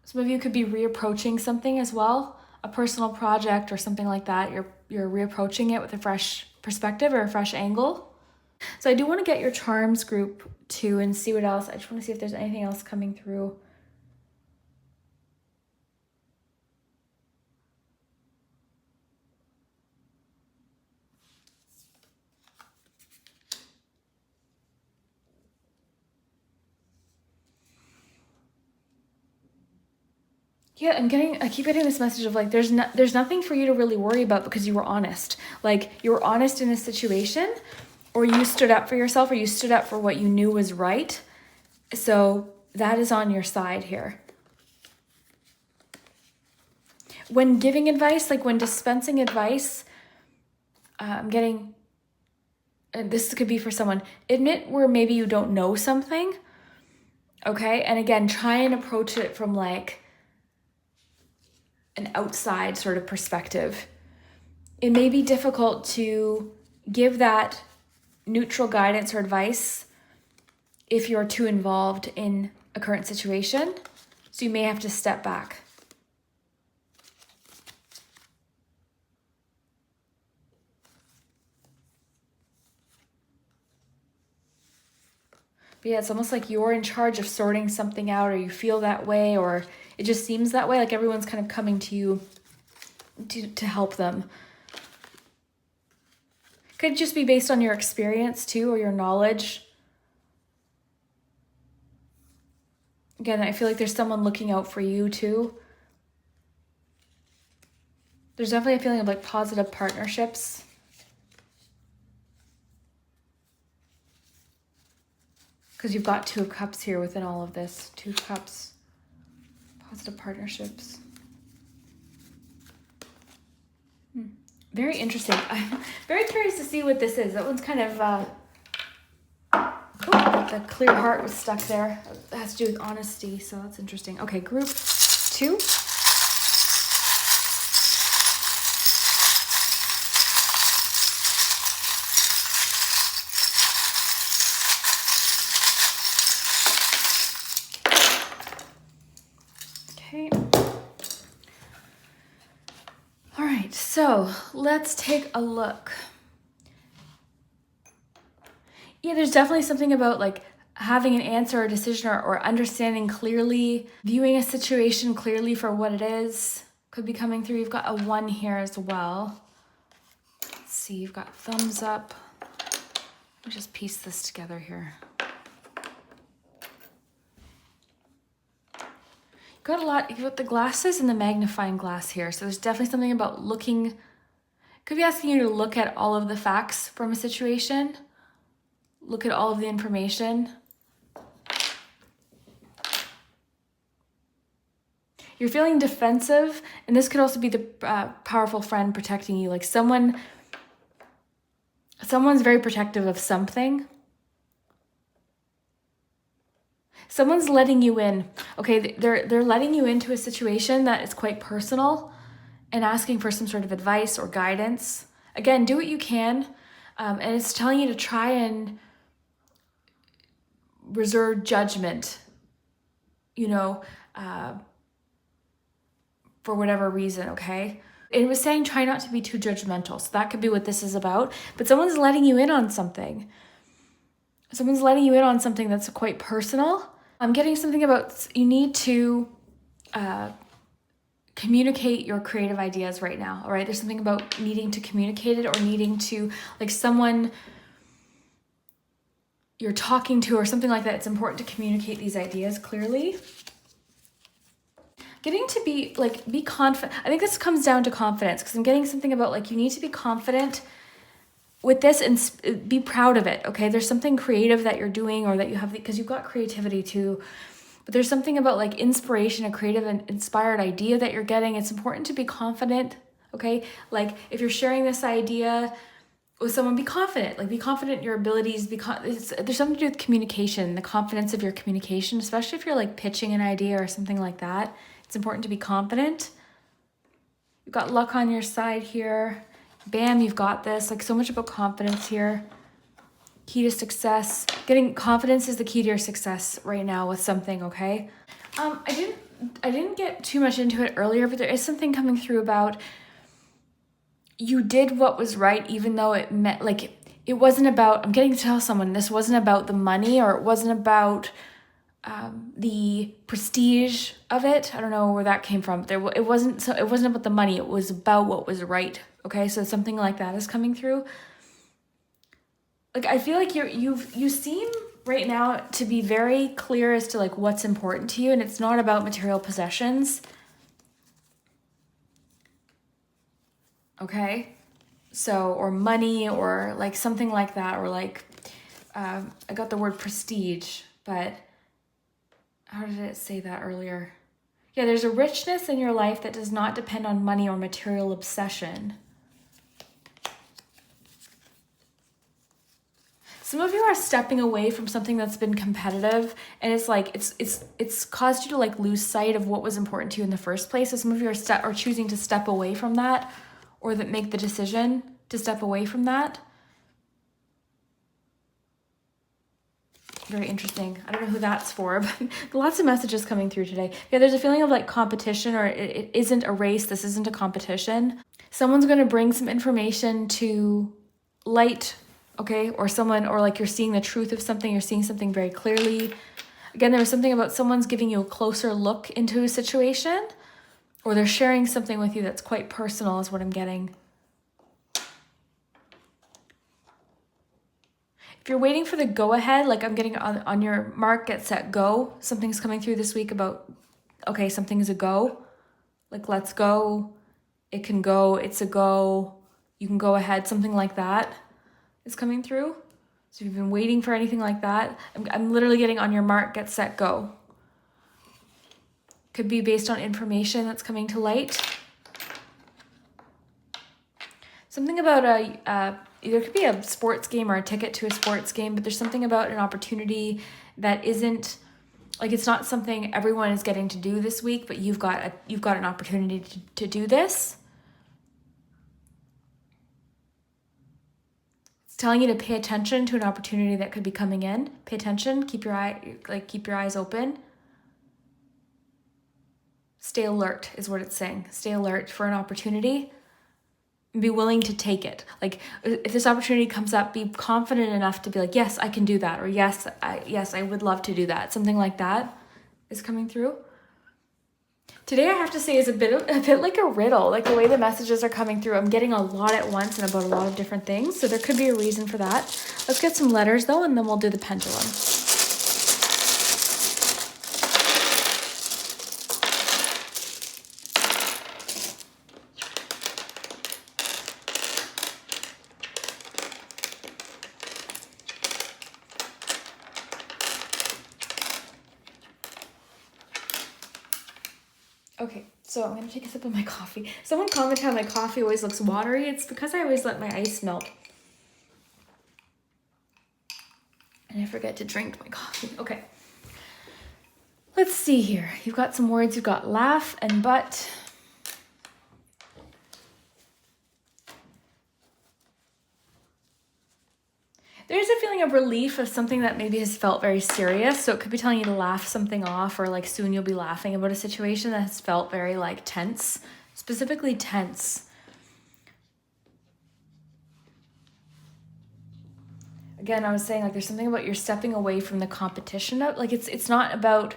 Some of you could be reapproaching something as well, a personal project or something like that. You're reapproaching it with a fresh perspective or a fresh angle. So I do want to get your charms group too and see what else. I just want to see if there's anything else coming through. Yeah, I keep getting this message of like, there's nothing for you to really worry about because you were honest. Like you were honest in this situation, or you stood up for yourself, or you stood up for what you knew was right. So that is on your side here. When giving advice, like when dispensing advice, I'm getting, and this could be for someone, admit where maybe you don't know something, okay? And again, try and approach it from like an outside sort of perspective. It may be difficult to give that neutral guidance or advice if you're too involved in a current situation. So you may have to step back. But yeah, it's almost like you're in charge of sorting something out, or you feel that way, or it just seems that way, like everyone's kind of coming to you to help them. Could just be based on your experience too, or your knowledge. Again, I feel like there's someone looking out for you too. There's definitely a feeling of like positive partnerships. Because you've got 2 of Cups here within all of this. 2 Cups. Positive partnerships. Very interesting. I'm very curious to see what this is. That one's kind of... the clear heart was stuck there. It has to do with honesty, so that's interesting. Okay, group 2. Okay. All right, so let's take a look. Yeah, there's definitely something about like having an answer or decision, or understanding clearly, viewing a situation clearly for what it is. Could be coming through. You've got a 1 here as well. Let's see, you've got thumbs up. Let me just piece this together here. Got a lot, you've got the glasses and the magnifying glass here. So there's definitely something about looking, could be asking you to look at all of the facts from a situation. Look at all of the information. You're feeling defensive, and this could also be the powerful friend protecting you. Like someone's very protective of something. Someone's letting you in. Okay, they're letting you into a situation that is quite personal and asking for some sort of advice or guidance. Again, do what you can. And it's telling you to try and reserve judgment, for whatever reason, okay? It was saying try not to be too judgmental. So that could be what this is about. But someone's letting you in on something. Someone's letting you in on something that's quite personal. I'm getting something about you need to communicate your creative ideas right now, all right? There's something about needing to communicate it, or needing to, like someone you're talking to or something like that. It's important to communicate these ideas clearly. Getting to be confident. I think this comes down to confidence, because I'm getting something about like you need to be confident with this and be proud of it, okay? There's something creative that you're doing, or that you have, because you've got creativity too. But there's something about like inspiration, a creative and inspired idea that you're getting. It's important to be confident, okay? Like if you're sharing this idea with someone, be confident. Like, be confident in your abilities. There's something to do with communication, the confidence of your communication, especially if you're like pitching an idea or something like that. It's important to be confident. You've got luck on your side here. Bam, you've got this. Like, so much about confidence here. Key to success. Getting confidence is the key to your success right now with something, okay? I didn't get too much into it earlier, but there is something coming through about you did what was right, even though it meant, like, it wasn't about, I'm getting to tell someone, this wasn't about the money, or it wasn't about the prestige of it. I don't know where that came from. It wasn't about the money. It was about what was right. Okay, so something like that is coming through. Like, I feel like you seem right now to be very clear as to like what's important to you, and it's not about material possessions. Okay, so, or money, or like something like that, or like I got the word prestige, but how did it say that earlier? Yeah, there's a richness in your life that does not depend on money or material obsession. Some of you are stepping away from something that's been competitive, and it's like it's caused you to like lose sight of what was important to you in the first place. So some of you are choosing to step away from that, or that make the decision to step away from that. Very interesting. I don't know who that's for, but lots of messages coming through today. Yeah, there's a feeling of like competition, or it isn't a race. This isn't a competition. Someone's going to bring some information to light, okay? Or someone, or like you're seeing the truth of something, you're seeing something very clearly. Again, there was something about someone's giving you a closer look into a situation, or they're sharing something with you that's quite personal is what I'm getting. If you're waiting for the go-ahead, like I'm getting on your mark, get set, go. Something's coming through this week about, okay, something's a go. Like, let's go. It can go. It's a go. You can go ahead. Something like that is coming through. So if you've been waiting for anything like that, I'm literally getting on your mark, get set, go. Could be based on information that's coming to light. Something about either it could be a sports game or a ticket to a sports game, but there's something about an opportunity that isn't, like, it's not something everyone is getting to do this week, but you've got an opportunity to do this. It's telling you to pay attention to an opportunity that could be coming in. Pay attention, keep your eyes open. Stay alert is what it's saying. Stay alert for an opportunity. And be willing to take it. Like, if this opportunity comes up, be confident enough to be like, yes, I can do that. Or yes, I would love to do that. Something like that is coming through. Today, I have to say, is a bit like a riddle. Like, the way the messages are coming through, I'm getting a lot at once and about a lot of different things. So there could be a reason for that. Let's get some letters though, and then we'll do the pendulum. Okay, so I'm going to take a sip of my coffee. Someone commented how my coffee always looks watery. It's because I always let my ice melt. And I forget to drink my coffee. Okay. Let's see here. You've got some words. You've got laugh and but. There's a feeling of relief of something that maybe has felt very serious. So it could be telling you to laugh something off, or like soon you'll be laughing about a situation that has felt very like tense, specifically tense. Again, I was saying, like, there's something about you're stepping away from the competition of, like, it's not about,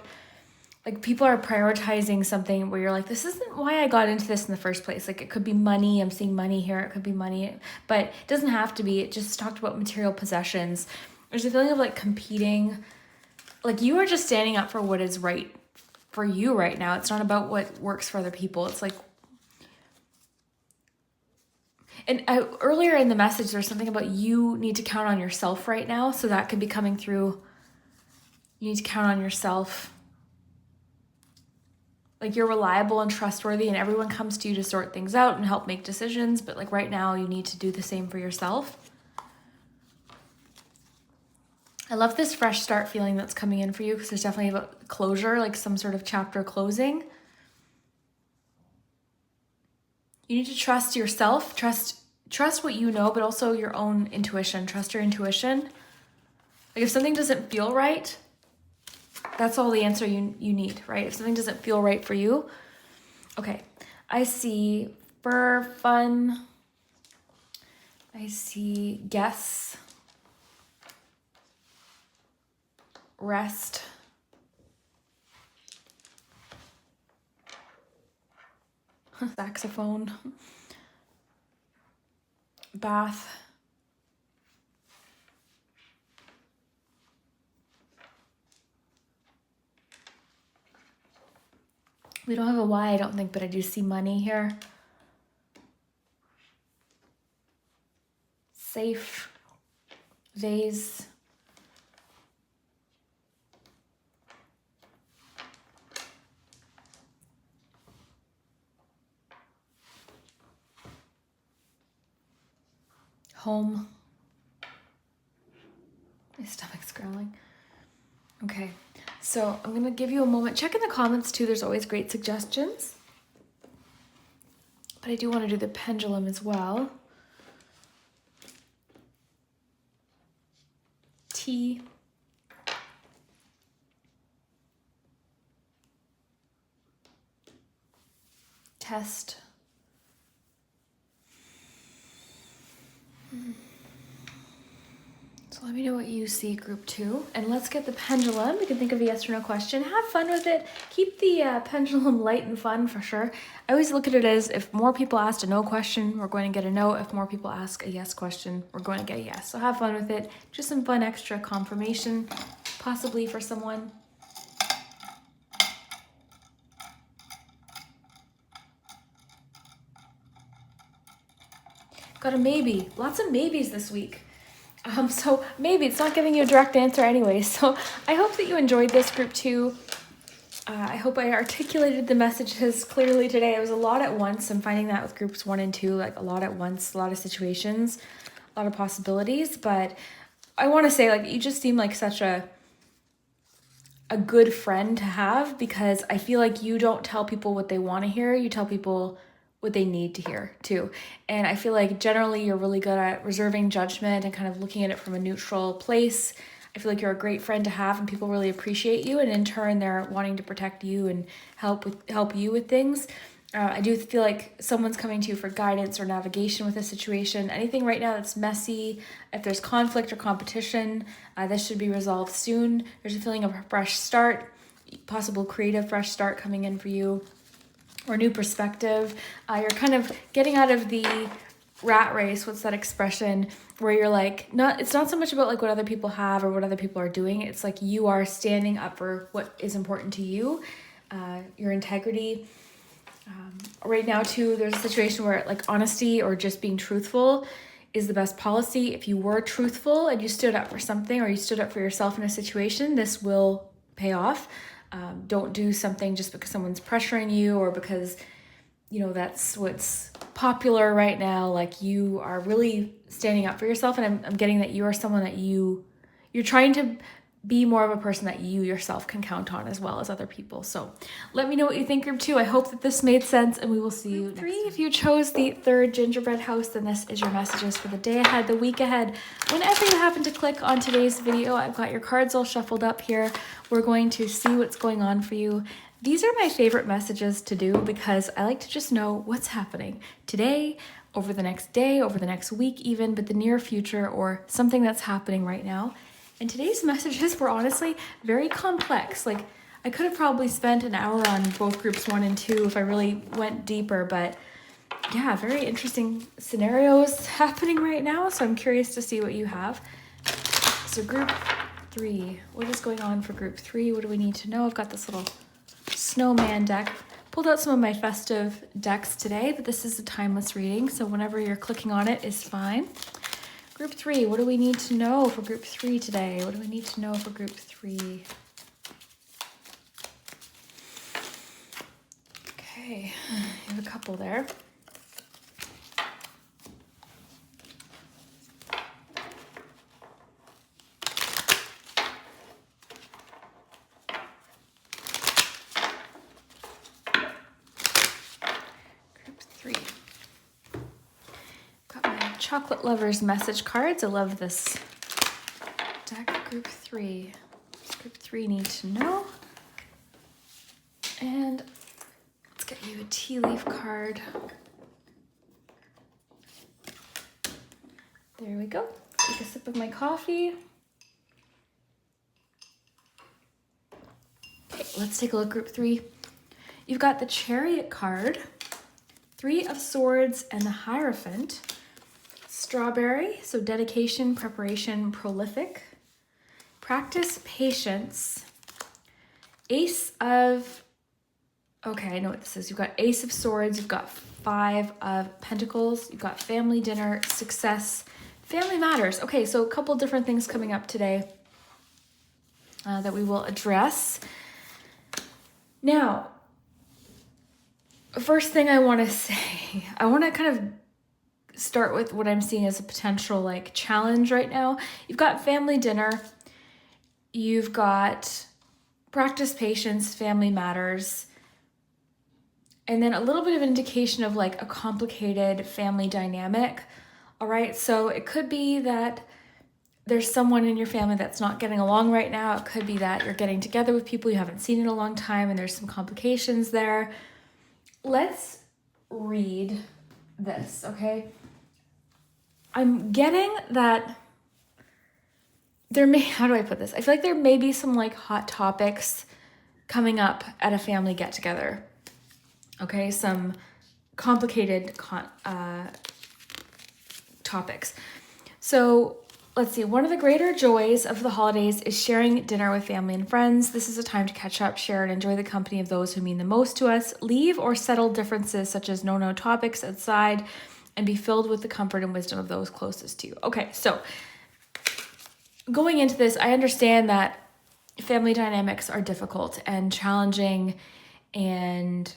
like, people are prioritizing something where you're like, this isn't why I got into this in the first place. Like, it could be money. I'm seeing money here. It could be money, but it doesn't have to be. It just talked about material possessions. There's a feeling of like competing. Like, you are just standing up for what is right for you right now. It's not about what works for other people. It's like, and earlier in the message, there's something about you need to count on yourself right now. So that could be coming through. You need to count on yourself. Like, you're reliable and trustworthy, and everyone comes to you to sort things out and help make decisions. But like right now, you need to do the same for yourself. I love this fresh start feeling that's coming in for you because there's definitely a closure, like some sort of chapter closing. You need to trust yourself, trust what you know, but also your own intuition. Trust your intuition. Like if something doesn't feel right, that's all the answer you need, right? If something doesn't feel right for you. Okay, I see for fun. I see guess, rest, saxophone, bath, we don't have a Y, I don't think, but I do see money here. Safe, vase, home. My stomach's growling. Okay, so I'm gonna give you a moment. Check in the comments too, there's always great suggestions. But I do want to do the pendulum as well. T. Test. So let me know what you see, group 2. And let's get the pendulum. You can think of a yes or no question. Have fun with it. Keep the pendulum light and fun for sure. I always look at it as if more people asked a no question, we're going to get a no. If more people ask a yes question, we're going to get a yes. So have fun with it. Just some fun extra confirmation, possibly for someone. Got a maybe. Lots of maybes this week. So maybe it's not giving you a direct answer anyway. So I hope that you enjoyed this group 2. I hope I articulated the messages clearly today. It was a lot at once. I'm finding that with groups 1 and 2, like a lot at once, a lot of situations, a lot of possibilities. But I want to say, like, you just seem like such a good friend to have, because I feel like you don't tell people what they want to hear. You tell people what they need to hear too. And I feel like generally you're really good at reserving judgment and kind of looking at it from a neutral place. I feel like you're a great friend to have and people really appreciate you, and in turn they're wanting to protect you and help you with things. I do feel like someone's coming to you for guidance or navigation with a situation. Anything right now that's messy, if there's conflict or competition, this should be resolved soon. There's a feeling of a fresh start, possible creative fresh start coming in for you, or new perspective. You're kind of getting out of the rat race. What's that expression where you're like, it's not so much about like what other people have or what other people are doing. It's like you are standing up for what is important to you, your integrity. Right now too, there's a situation where like honesty or just being truthful is the best policy. If you were truthful and you stood up for something, or you stood up for yourself in a situation, this will pay off. Don't do something just because someone's pressuring you, or because, that's what's popular right now. Like, you are really standing up for yourself. And I'm getting that you are someone that you're trying to be more of a person that you yourself can count on as well as other people. So let me know what you think, group 2. I hope that this made sense, and we will see you next time. If you chose the 3rd gingerbread house, then this is your messages for the day ahead, the week ahead. Whenever you happen to click on today's video, I've got your cards all shuffled up here. We're going to see what's going on for you. These are my favorite messages to do because I like to just know what's happening today, over the next day, over the next week even, but the near future, or something that's happening right now. And today's messages were honestly very complex. Like, I could have probably spent an hour on both groups 1 and 2 if I really went deeper, but yeah, very interesting scenarios happening right now. So I'm curious to see what you have. So group 3, what is going on for group 3? What do we need to know? I've got this little snowman deck. Pulled out some of my festive decks today, but this is a timeless reading, so whenever you're clicking on it is fine. Group 3, what do we need to know for group 3 today? What do we need to know for group 3? Okay, you have a couple there. Chocolate Lovers message cards. I love this deck. Group 3. What's Group 3 need to know? And let's get you a tea leaf card. There we go. Take a sip of my coffee. Okay, let's take a look, Group 3. You've got the Chariot card, 3 of Swords, and the Hierophant. Strawberry, so dedication, preparation, prolific. Practice patience. Ace of, okay, I know what this is. You've got Ace of Swords, you've got 5 of Pentacles, you've got family dinner, success, family matters. Okay, so a couple different things coming up today that we will address. Now, first thing I want to say, I want to kind of start with what I'm seeing as a potential like challenge right now. You've got family dinner, you've got practice patience, family matters, and then a little bit of an indication of like a complicated family dynamic. All right, so it could be that there's someone in your family that's not getting along right now. It could be that you're getting together with people you haven't seen in a long time and there's some complications there. Let's read this, okay? I'm getting that there may, how do I put this? I feel like there may be some like hot topics coming up at a family get together. Okay, some complicated topics. So let's see. One of the greater joys of the holidays is sharing dinner with family and friends. This is a time to catch up, share, and enjoy the company of those who mean the most to us. Leave or settle differences such as no topics outside and be filled with the comfort and wisdom of those closest to you. Okay, so going into this, I understand that family dynamics are difficult and challenging, and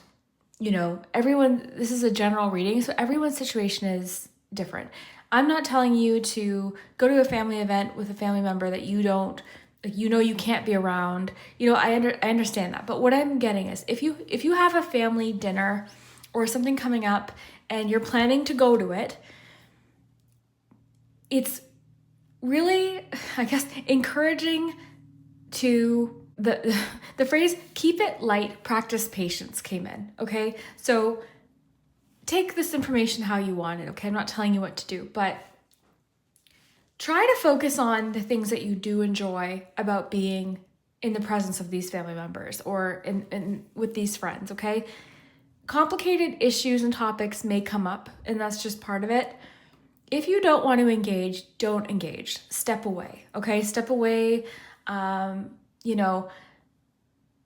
you know, this is a general reading, so everyone's situation is different. I'm not telling you to go to a family event with a family member that you don't, you can't be around. I understand that. But what I'm getting is if you have a family dinner or something coming up and you're planning to go to it, it's really, I guess, encouraging to the phrase keep it light, practice patience came in. Okay, so take this information how you want it. Okay, I'm not telling you what to do, but try to focus on the things that you do enjoy about being in the presence of these family members or in with these friends. Okay, complicated issues and topics may come up, and that's just part of it. If you don't want to engage, don't engage. Step away. Okay, step away.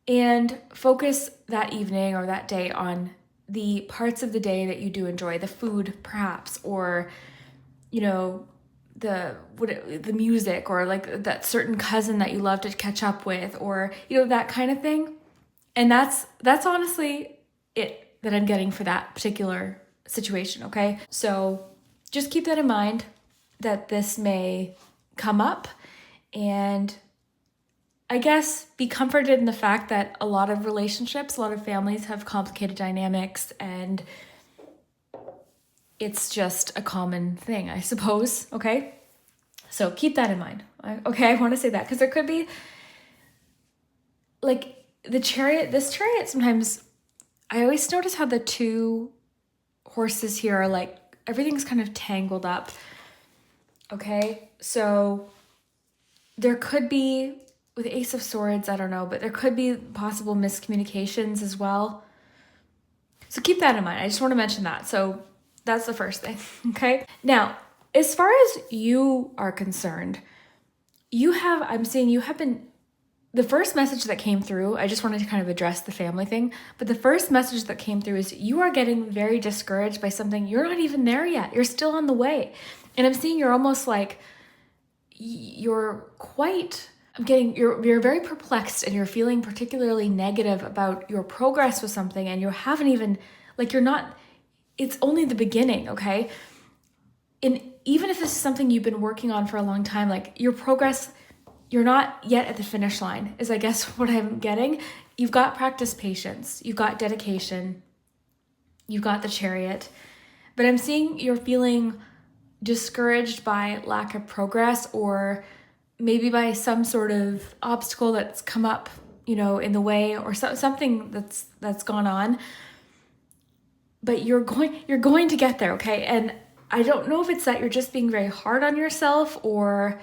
And focus that evening or that day on the parts of the day that you do enjoy, the food perhaps, or, the music, or like that certain cousin that you love to catch up with, or, that kind of thing. And that's honestly it that I'm getting for that particular situation. Okay. So just keep that in mind that this may come up, and I guess be comforted in the fact that a lot of relationships, a lot of families have complicated dynamics, and it's just a common thing, I suppose. Okay, so keep that in mind. Okay, I want to say that because there could be like this chariot sometimes. I always notice how the two horses here are like everything's kind of tangled up. Okay, so there could be, with Ace of Swords, I don't know, but there could be possible miscommunications as well. So keep that in mind. I just want to mention that. So that's the first thing, okay? Now, as far as you are concerned, the first message that came through, I just wanted to kind of address the family thing, but the first message that came through is you are getting very discouraged by something. You're not even there yet. You're still on the way. And I'm seeing you're almost like, you're very perplexed, and you're feeling particularly negative about your progress with something, and you haven't even, it's only the beginning, okay? And even if this is something you've been working on for a long time, like your progress, you're not yet at the finish line, is I guess what I'm getting. You've got practice patience, you've got dedication, you've got the Chariot, but I'm seeing you're feeling discouraged by lack of progress, or maybe by some sort of obstacle that's come up, in the way, or something that's gone on. But you're going to get there, okay? And I don't know if it's that you're just being very hard on yourself or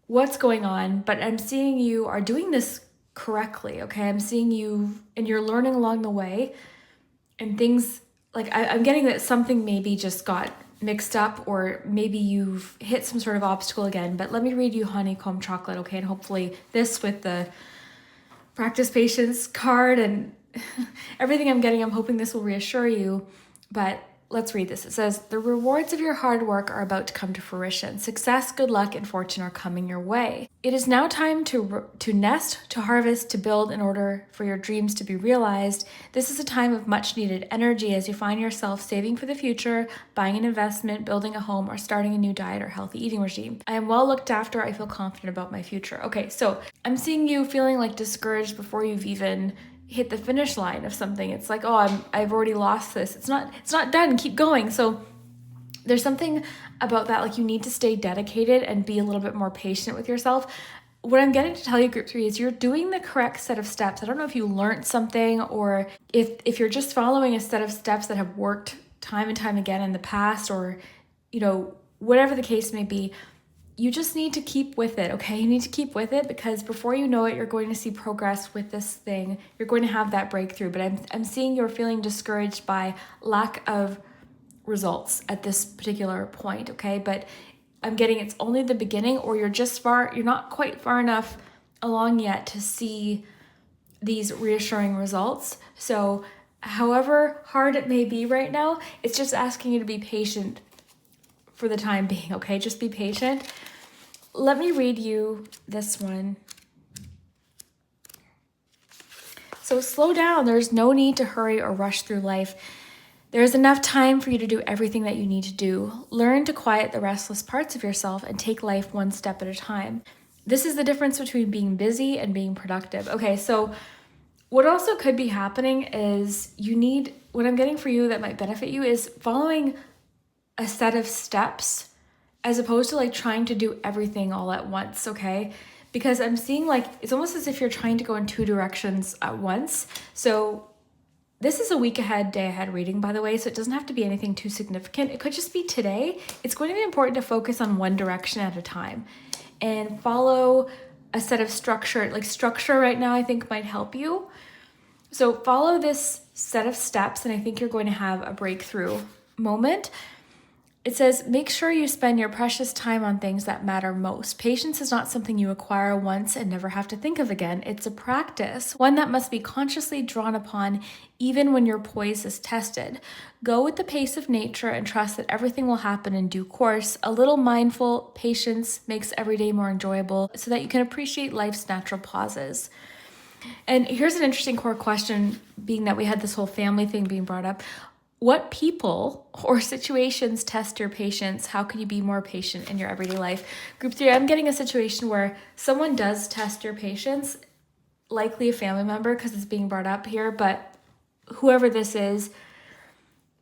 what's going on, but I'm seeing you are doing this correctly, okay? I'm seeing you, and you're learning along the way, and things like I'm getting that something maybe just got mixed up, or maybe you've hit some sort of obstacle again. But let me read you honeycomb chocolate, okay? And hopefully this, with the practice patience card and everything I'm getting, I'm hoping this will reassure you. But let's read this. It says, the rewards of your hard work are about to come to fruition. Success, good luck, and fortune are coming your way. It is now time to nest, to harvest, to build in order for your dreams to be realized. This is a time of much needed energy as you find yourself saving for the future, buying an investment, building a home, or starting a new diet or healthy eating regime. I am well looked after. I feel confident about my future. Okay, so I'm seeing you feeling like discouraged before you've even hit the finish line of something. It's like, oh, I've already lost this. It's not done. Keep going. So there's something about that, like you need to stay dedicated and be a little bit more patient with yourself. What I'm getting to tell you, group 3, is you're doing the correct set of steps. I don't know if you learned something, or if you're just following a set of steps that have worked time and time again in the past, or whatever the case may be. You just need to keep with it, okay? You need to keep with it, because before you know it, you're going to see progress with this thing. You're going to have that breakthrough. But I'm seeing you're feeling discouraged by lack of results at this particular point, okay? But I'm getting it's only the beginning, or you're not quite far enough along yet to see these reassuring results. So however hard it may be right now, it's just asking you to be patient for the time being, okay? Just be patient. Let me read you this one. So slow down. There's no need to hurry or rush through life. There is enough time for you to do everything that you need to do. Learn to quiet the restless parts of yourself and take life one step at a time. This is the difference between being busy and being productive. Okay, so what also could be happening is what I'm getting for you that might benefit you is following a set of steps, as opposed to like trying to do everything all at once, okay? Because I'm seeing like, it's almost as if you're trying to go in 2 directions at once. So this is a week ahead, day ahead reading, by the way, so it doesn't have to be anything too significant. It could just be today. It's going to be important to focus on one direction at a time and follow a set of structure. Like structure right now, I think might help you. So follow this set of steps, and I think you're going to have a breakthrough moment. It says, make sure you spend your precious time on things that matter most. Patience is not something you acquire once and never have to think of again. It's a practice, one that must be consciously drawn upon even when your poise is tested. Go with the pace of nature and trust that everything will happen in due course. A little mindful patience makes every day more enjoyable so that you can appreciate life's natural pauses. And here's an interesting core question, being that we had this whole family thing being brought up. What people or situations test your patience? How can you be more patient in your everyday life? Group 3, I'm getting a situation where someone does test your patience, likely a family member because it's being brought up here, but whoever this is,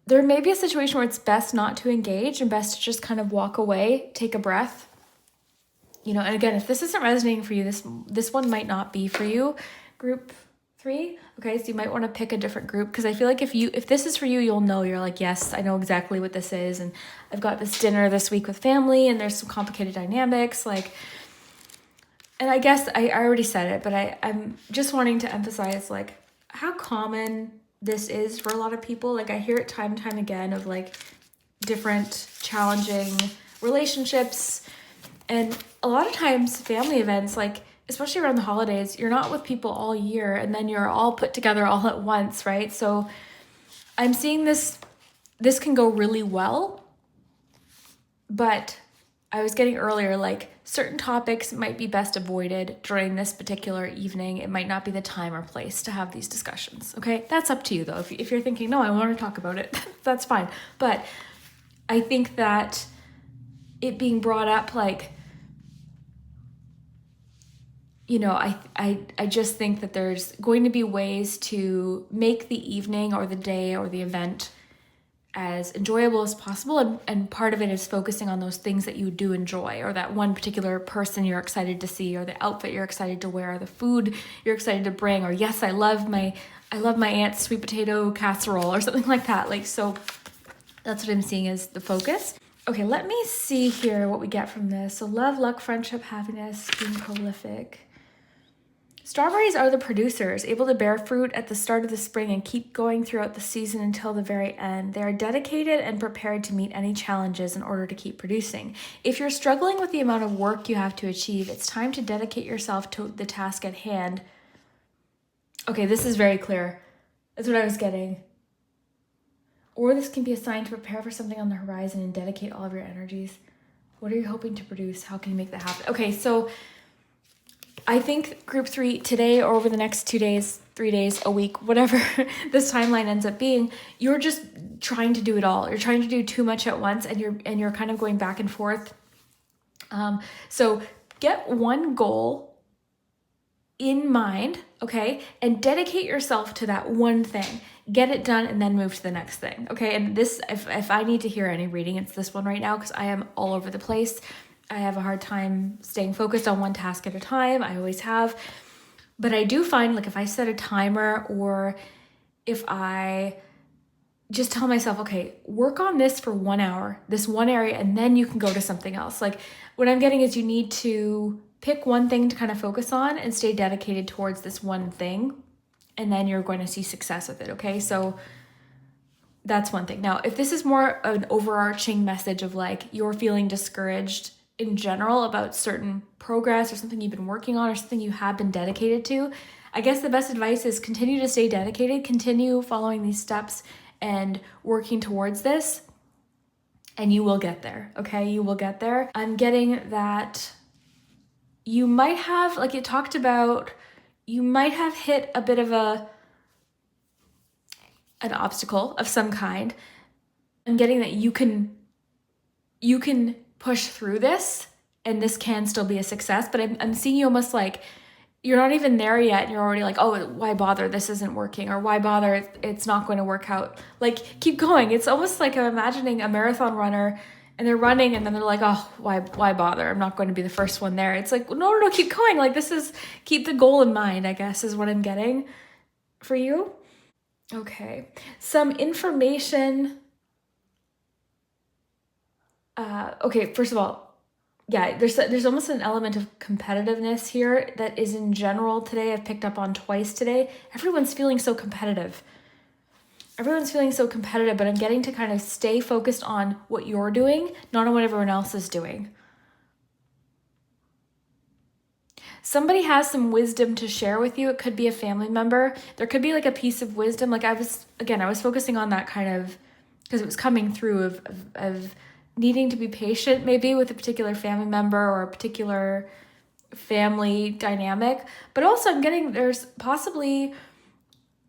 there may be a situation where it's best not to engage and best to just kind of walk away, take a breath. And again, if this isn't resonating for you, this one might not be for you. Group 3, okay, so you might want to pick a different group, because I feel like if this is for you, you'll know. You're like, yes, I know exactly what this is, and I've got this dinner this week with family, and there's some complicated dynamics, and I guess I already said it, but I'm just wanting to emphasize how common this is for a lot of people. I hear it time and time again of different challenging relationships, and a lot of times family events, especially around the holidays, you're not with people all year, and then you're all put together all at once, right? So I'm seeing this can go really well, but I was getting earlier, certain topics might be best avoided during this particular evening. It might not be the time or place to have these discussions, okay? That's up to you, though. If you're thinking, no, I want to talk about it, that's fine. But I think that it being brought up, I just think that there's going to be ways to make the evening or the day or the event as enjoyable as possible. And part of it is focusing on those things that you do enjoy, or that one particular person you're excited to see, or the outfit you're excited to wear, or the food you're excited to bring, or yes, I love my aunt's sweet potato casserole or something like that. Like, so that's what I'm seeing as the focus. Okay, let me see here what we get from this. So love, luck, friendship, happiness, being prolific. Strawberries are the producers, able to bear fruit at the start of the spring and keep going throughout the season until the very end. They are dedicated and prepared to meet any challenges in order to keep producing. If you're struggling with the amount of work you have to achieve, it's time to dedicate yourself to the task at hand. Okay, this is very clear. That's what I was getting. Or this can be a sign to prepare for something on the horizon and dedicate all of your energies. What are you hoping to produce? How can you make that happen? Okay, so I think group 3 today, or over the next 2 days, 3 days, a week, whatever this timeline ends up being, you're just trying to do it all. You're trying to do too much at once, and you're kind of going back and forth. So get one goal in mind, okay, and dedicate yourself to that one thing. Get it done and then move to the next thing, okay? And this, if I need to hear any reading, it's this one right now, because I am all over the place. I have a hard time staying focused on one task at a time. I always have. But I do find, like, if I set a timer, or if I just tell myself, okay, work on this for 1 hour, this one area, and then you can go to something else. Like, what I'm getting is you need to pick one thing to kind of focus on and stay dedicated towards this one thing, and then you're going to see success with it, okay? So that's one thing. Now, if this is more an overarching message of like you're feeling discouraged in general about certain progress or something you've been working on or something you have been dedicated to, I guess the best advice is continue to stay dedicated, continue following these steps and working towards this, and you will get there, okay? You will get there. I'm getting that you might have, like it talked about, you might have hit a bit of an obstacle of some kind. I'm getting that you can push through this, and this can still be a success, but I'm seeing you almost like you're not even there yet, and you're already like, oh, why bother? This isn't working, or why bother? It's not going to work out. Like, keep going. It's almost like I'm imagining a marathon runner, and they're running, and then they're like, oh, why bother? I'm not going to be the first one there. It's like, no, keep going. Like, this is, keep the goal in mind, I guess, is what I'm getting for you. Okay, some information. Okay, first of all, yeah, there's almost an element of competitiveness here that is in general today. I've picked up on twice today. Everyone's feeling so competitive. Everyone's feeling so competitive, but I'm getting to kind of stay focused on what you're doing, not on what everyone else is doing. Somebody has some wisdom to share with you. It could be a family member. There could be like a piece of wisdom. Like I was focusing on that kind of, because it was coming through of needing to be patient maybe with a particular family member or a particular family dynamic. But also I'm getting there's possibly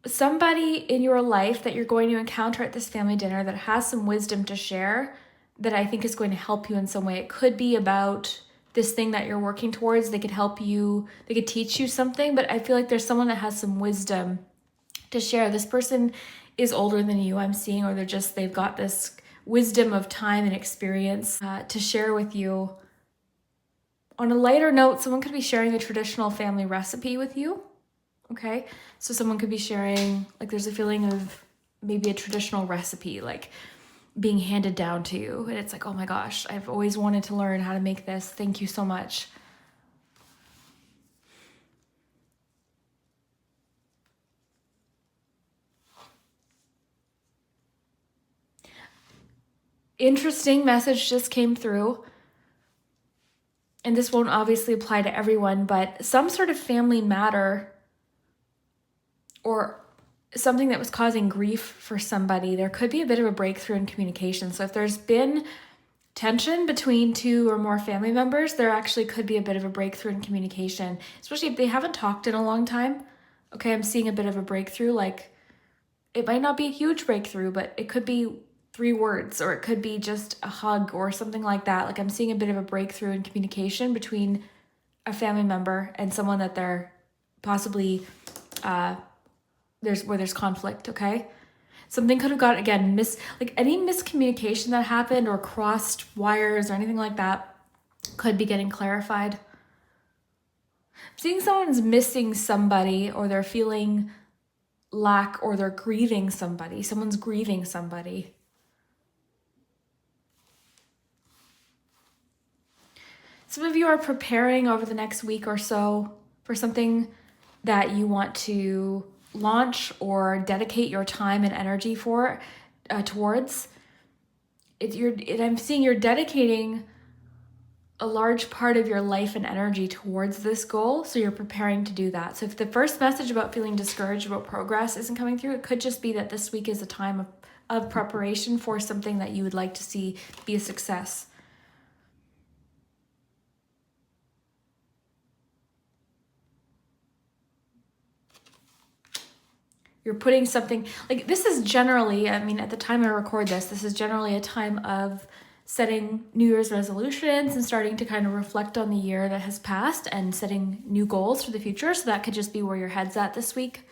somebody in your life that you're going to encounter at this family dinner that has some wisdom to share that I think is going to help you in some way. It could be about this thing that you're working towards. They could help you, they could teach you something, but I feel like there's someone that has some wisdom to share. This person is older than you, I'm seeing, or they've got this wisdom of time and experience to share with you. On a lighter note, someone could be sharing a traditional family recipe with you. Okay, so someone could be sharing, like there's a feeling of maybe a traditional recipe, like being handed down to you. And it's like, oh my gosh, I've always wanted to learn how to make this. Thank you so much. Interesting message just came through. And this won't obviously apply to everyone, but some sort of family matter or something that was causing grief for somebody, there could be a bit of a breakthrough in communication. So if there's been tension between two or more family members, there actually could be a bit of a breakthrough in communication, especially if they haven't talked in a long time. Okay, I'm seeing a bit of a breakthrough. Like, it might not be a huge breakthrough, but it could be 3 words, or it could be just a hug or something like that. Like, I'm seeing a bit of a breakthrough in communication between a family member and someone that they're possibly there's conflict, okay? Something could have got, again, like any miscommunication that happened or crossed wires or anything like that could be getting clarified. I'm seeing someone's missing somebody, or they're feeling lack, or they're grieving somebody. Someone's grieving somebody. Some of you are preparing over the next week or so for something that you want to launch or dedicate your time and energy towards. I'm seeing you're dedicating a large part of your life and energy towards this goal, so you're preparing to do that. So if the first message about feeling discouraged about progress isn't coming through, it could just be that this week is a time of preparation for something that you would like to see be a success. You're putting something, like this is generally, I mean, at the time I record this is generally a time of setting New Year's resolutions and starting to kind of reflect on the year that has passed and setting new goals for the future. So that could just be where your head's at this week.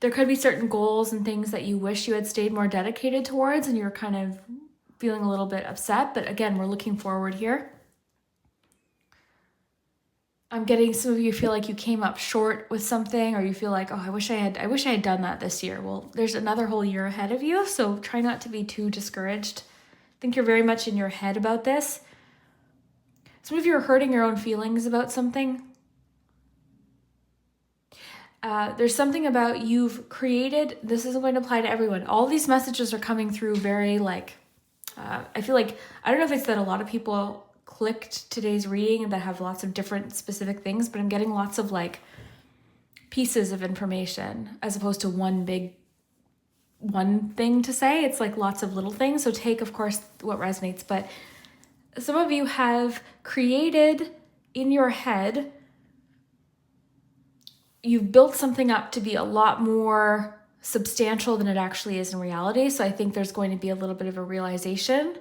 There could be certain goals and things that you wish you had stayed more dedicated towards, and you're kind of feeling a little bit upset. But again, we're looking forward here. I'm getting some of you feel like you came up short with something, or you feel like, oh, I wish I had done that this year. Well, there's another whole year ahead of you, so try not to be too discouraged. I think you're very much in your head about this. Some of you are hurting your own feelings about something. There's something about you've created, this isn't going to apply to everyone. All these messages are coming through very I feel like, I don't know if it's that a lot of people clicked today's reading that have lots of different specific things, but I'm getting lots of pieces of information as opposed to one thing to say. It's like lots of little things. So take, of course, what resonates. But some of you have created in your head, you've built something up to be a lot more substantial than it actually is in reality. So I think there's going to be a little bit of a realization.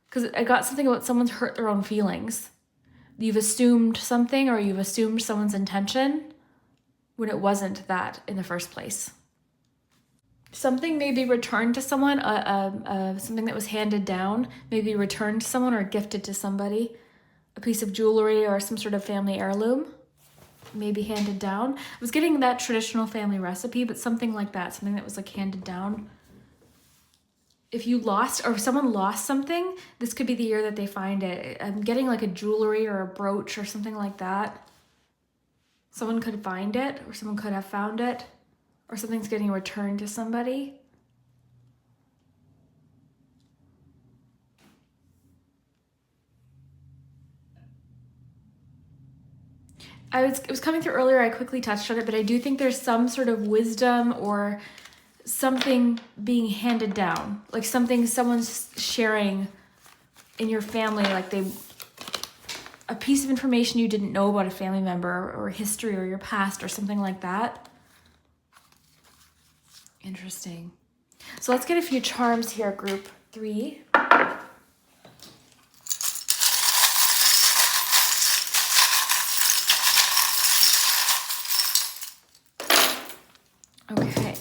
Because I got something about someone's hurt their own feelings. You've assumed something, or you've assumed someone's intention when it wasn't that in the first place. Something may be returned to someone, something that was handed down, maybe returned to someone or gifted to somebody. A piece of jewelry or some sort of family heirloom may be handed down. I was getting that traditional family recipe, but something like that, something that was handed down. If you lost, or if someone lost something, this could be the year that they find it. I'm getting a jewelry or a brooch or something like that. Someone could find it, or someone could have found it, or something's getting returned to somebody. It was coming through earlier, I quickly touched on it, but I do think there's some sort of wisdom or something being handed down, something someone's sharing in your family, a piece of information you didn't know about a family member or history or your past or something like that. Interesting. So let's get a few charms here, group 3. Okay.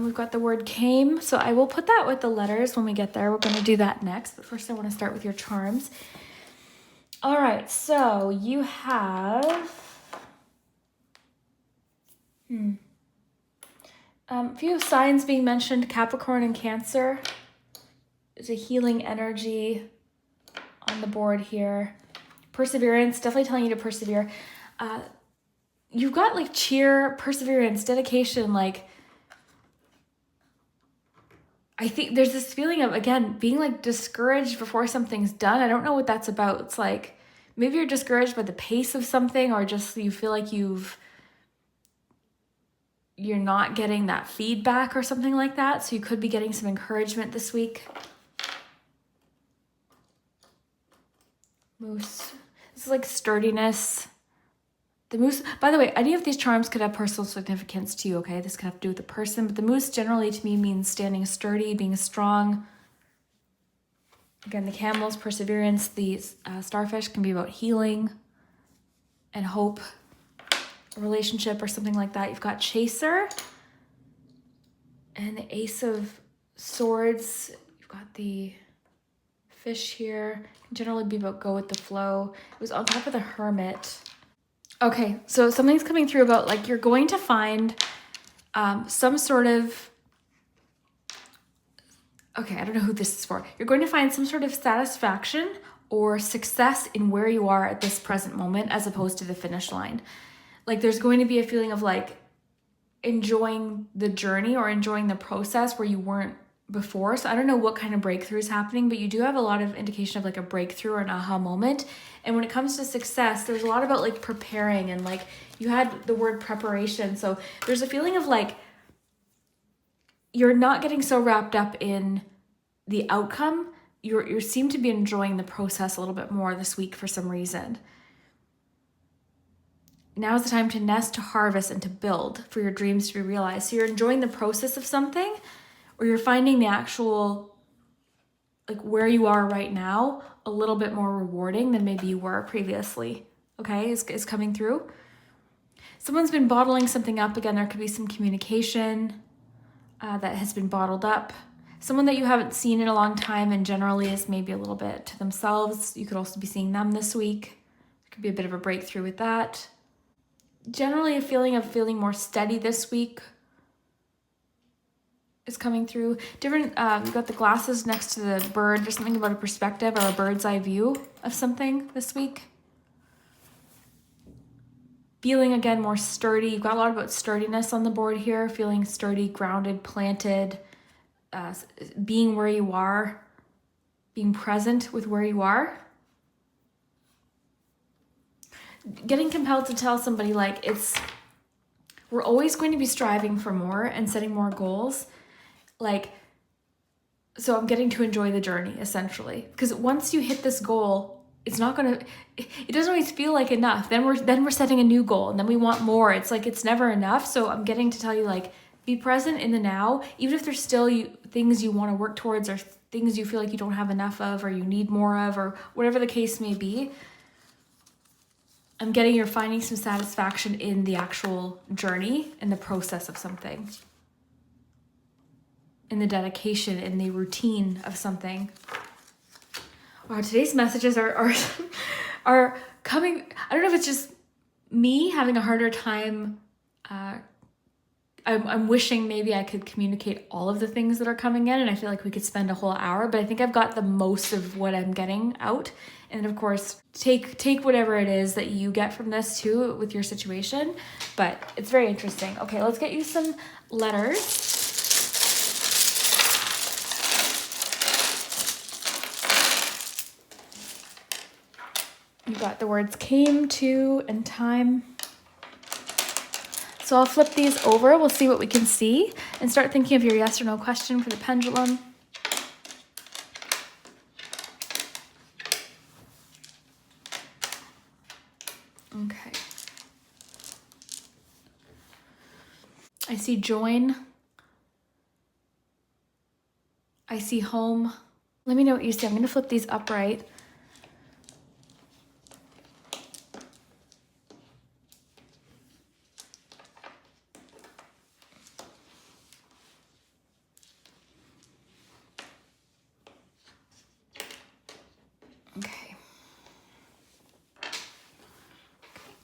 We've got the word came, so I will put that with the letters when we get there. We're going to do that next, but first I want to start with your charms. All right, so you have a few signs being mentioned, Capricorn and Cancer. There's a healing energy on the board here. Perseverance, definitely telling you to persevere. You've got cheer, perseverance, dedication, I think there's this feeling of, again, being discouraged before something's done. I don't know what that's about. It's maybe you're discouraged by the pace of something, or just you feel like you're not getting that feedback or something like that. So you could be getting some encouragement this week. Moose. This is sturdiness. The moose, by the way, any of these charms could have personal significance to you, okay? This could have to do with the person, but the moose generally to me means standing sturdy, being strong. Again, the camel's perseverance. The starfish can be about healing and hope. a relationship or something like that. You've got Chaser and the Ace of Swords. You've got the Fish here. It can generally be about go with the flow. It was on top of the Hermit. Okay, so something's coming through about like you're going to find some sort of, okay, I don't know who this is for. You're going to find some sort of satisfaction or success in where you are at this present moment as opposed to the finish line. Like there's going to be a feeling of like enjoying the journey or enjoying the process where you weren't before. So I don't know what kind of breakthrough is happening, but you do have a lot of indication of like a breakthrough or an aha moment. And when it comes to success, there's a lot about like preparing, and like you had the word preparation. So there's a feeling of like you're not getting so wrapped up in the outcome. You seem to be enjoying the process a little bit more this week for some reason. Now is the time to nest, to harvest, and to build for your dreams to be realized. So you're enjoying the process of something, or you're finding the actual, like where you are right now, a little bit more rewarding than maybe you were previously. Okay, is coming through. Someone's been bottling something up. Again, there could be some communication that has been bottled up. Someone that you haven't seen in a long time and generally is maybe a little bit to themselves. You could also be seeing them this week. There could be a bit of a breakthrough with that. Generally a feeling of feeling more steady this week is coming through. Different, you've got the glasses next to the bird. There's something about a perspective or a bird's eye view of something this week. Feeling again more sturdy. You've got a lot about sturdiness on the board here. Feeling sturdy, grounded, planted, being where you are, being present with where you are. Getting compelled to tell somebody like we're always going to be striving for more and setting more goals. Like, so I'm getting to enjoy the journey essentially. Because once you hit this goal, it doesn't always feel like enough. Then we're setting a new goal and then we want more. It's like, it's never enough. So I'm getting to tell you like, be present in the now, even if there's still things you want to work towards or things you feel like you don't have enough of or you need more of or whatever the case may be. I'm getting you're finding some satisfaction in the actual journey and the process of something. In the dedication, in the routine of something. Wow, today's messages are coming. I don't know if it's just me having a harder time. I'm wishing maybe I could communicate all of the things that are coming in, and I feel like we could spend a whole hour, but I think I've got the most of what I'm getting out. And of course, take whatever it is that you get from this too with your situation, but it's very interesting. Okay, let's get you some letters. You got the words came, to, and time. So I'll flip these over. We'll see what we can see and start thinking of your yes or no question for the pendulum. Okay. I see join. I see home. Let me know what you see. I'm going to flip these upright.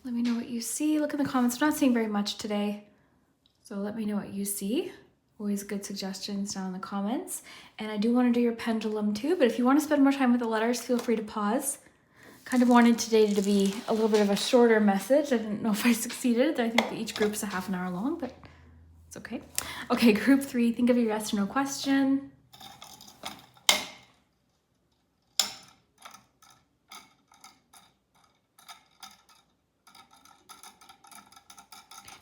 Let me know what you see. Look in the comments. I'm not seeing very much today, so let me know what you see. Always good suggestions down in the comments. And I do want to do your pendulum too, but if you want to spend more time with the letters, feel free to pause. Kind of wanted today to be a little bit of a shorter message. I didn't know if I succeeded. I think that each group is a half an hour long, but it's okay. Okay, group 3, think of your yes or no question.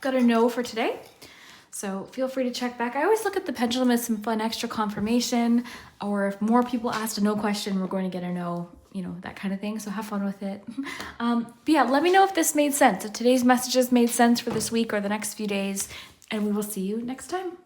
Got a no for today, so feel free to check back. I always look at the pendulum as some fun extra confirmation, or if more people asked a no question, we're going to get a no, that kind of thing. So have fun with it. But yeah, let me know if this made sense, if today's messages made sense for this week or the next few days, and we will see you next time.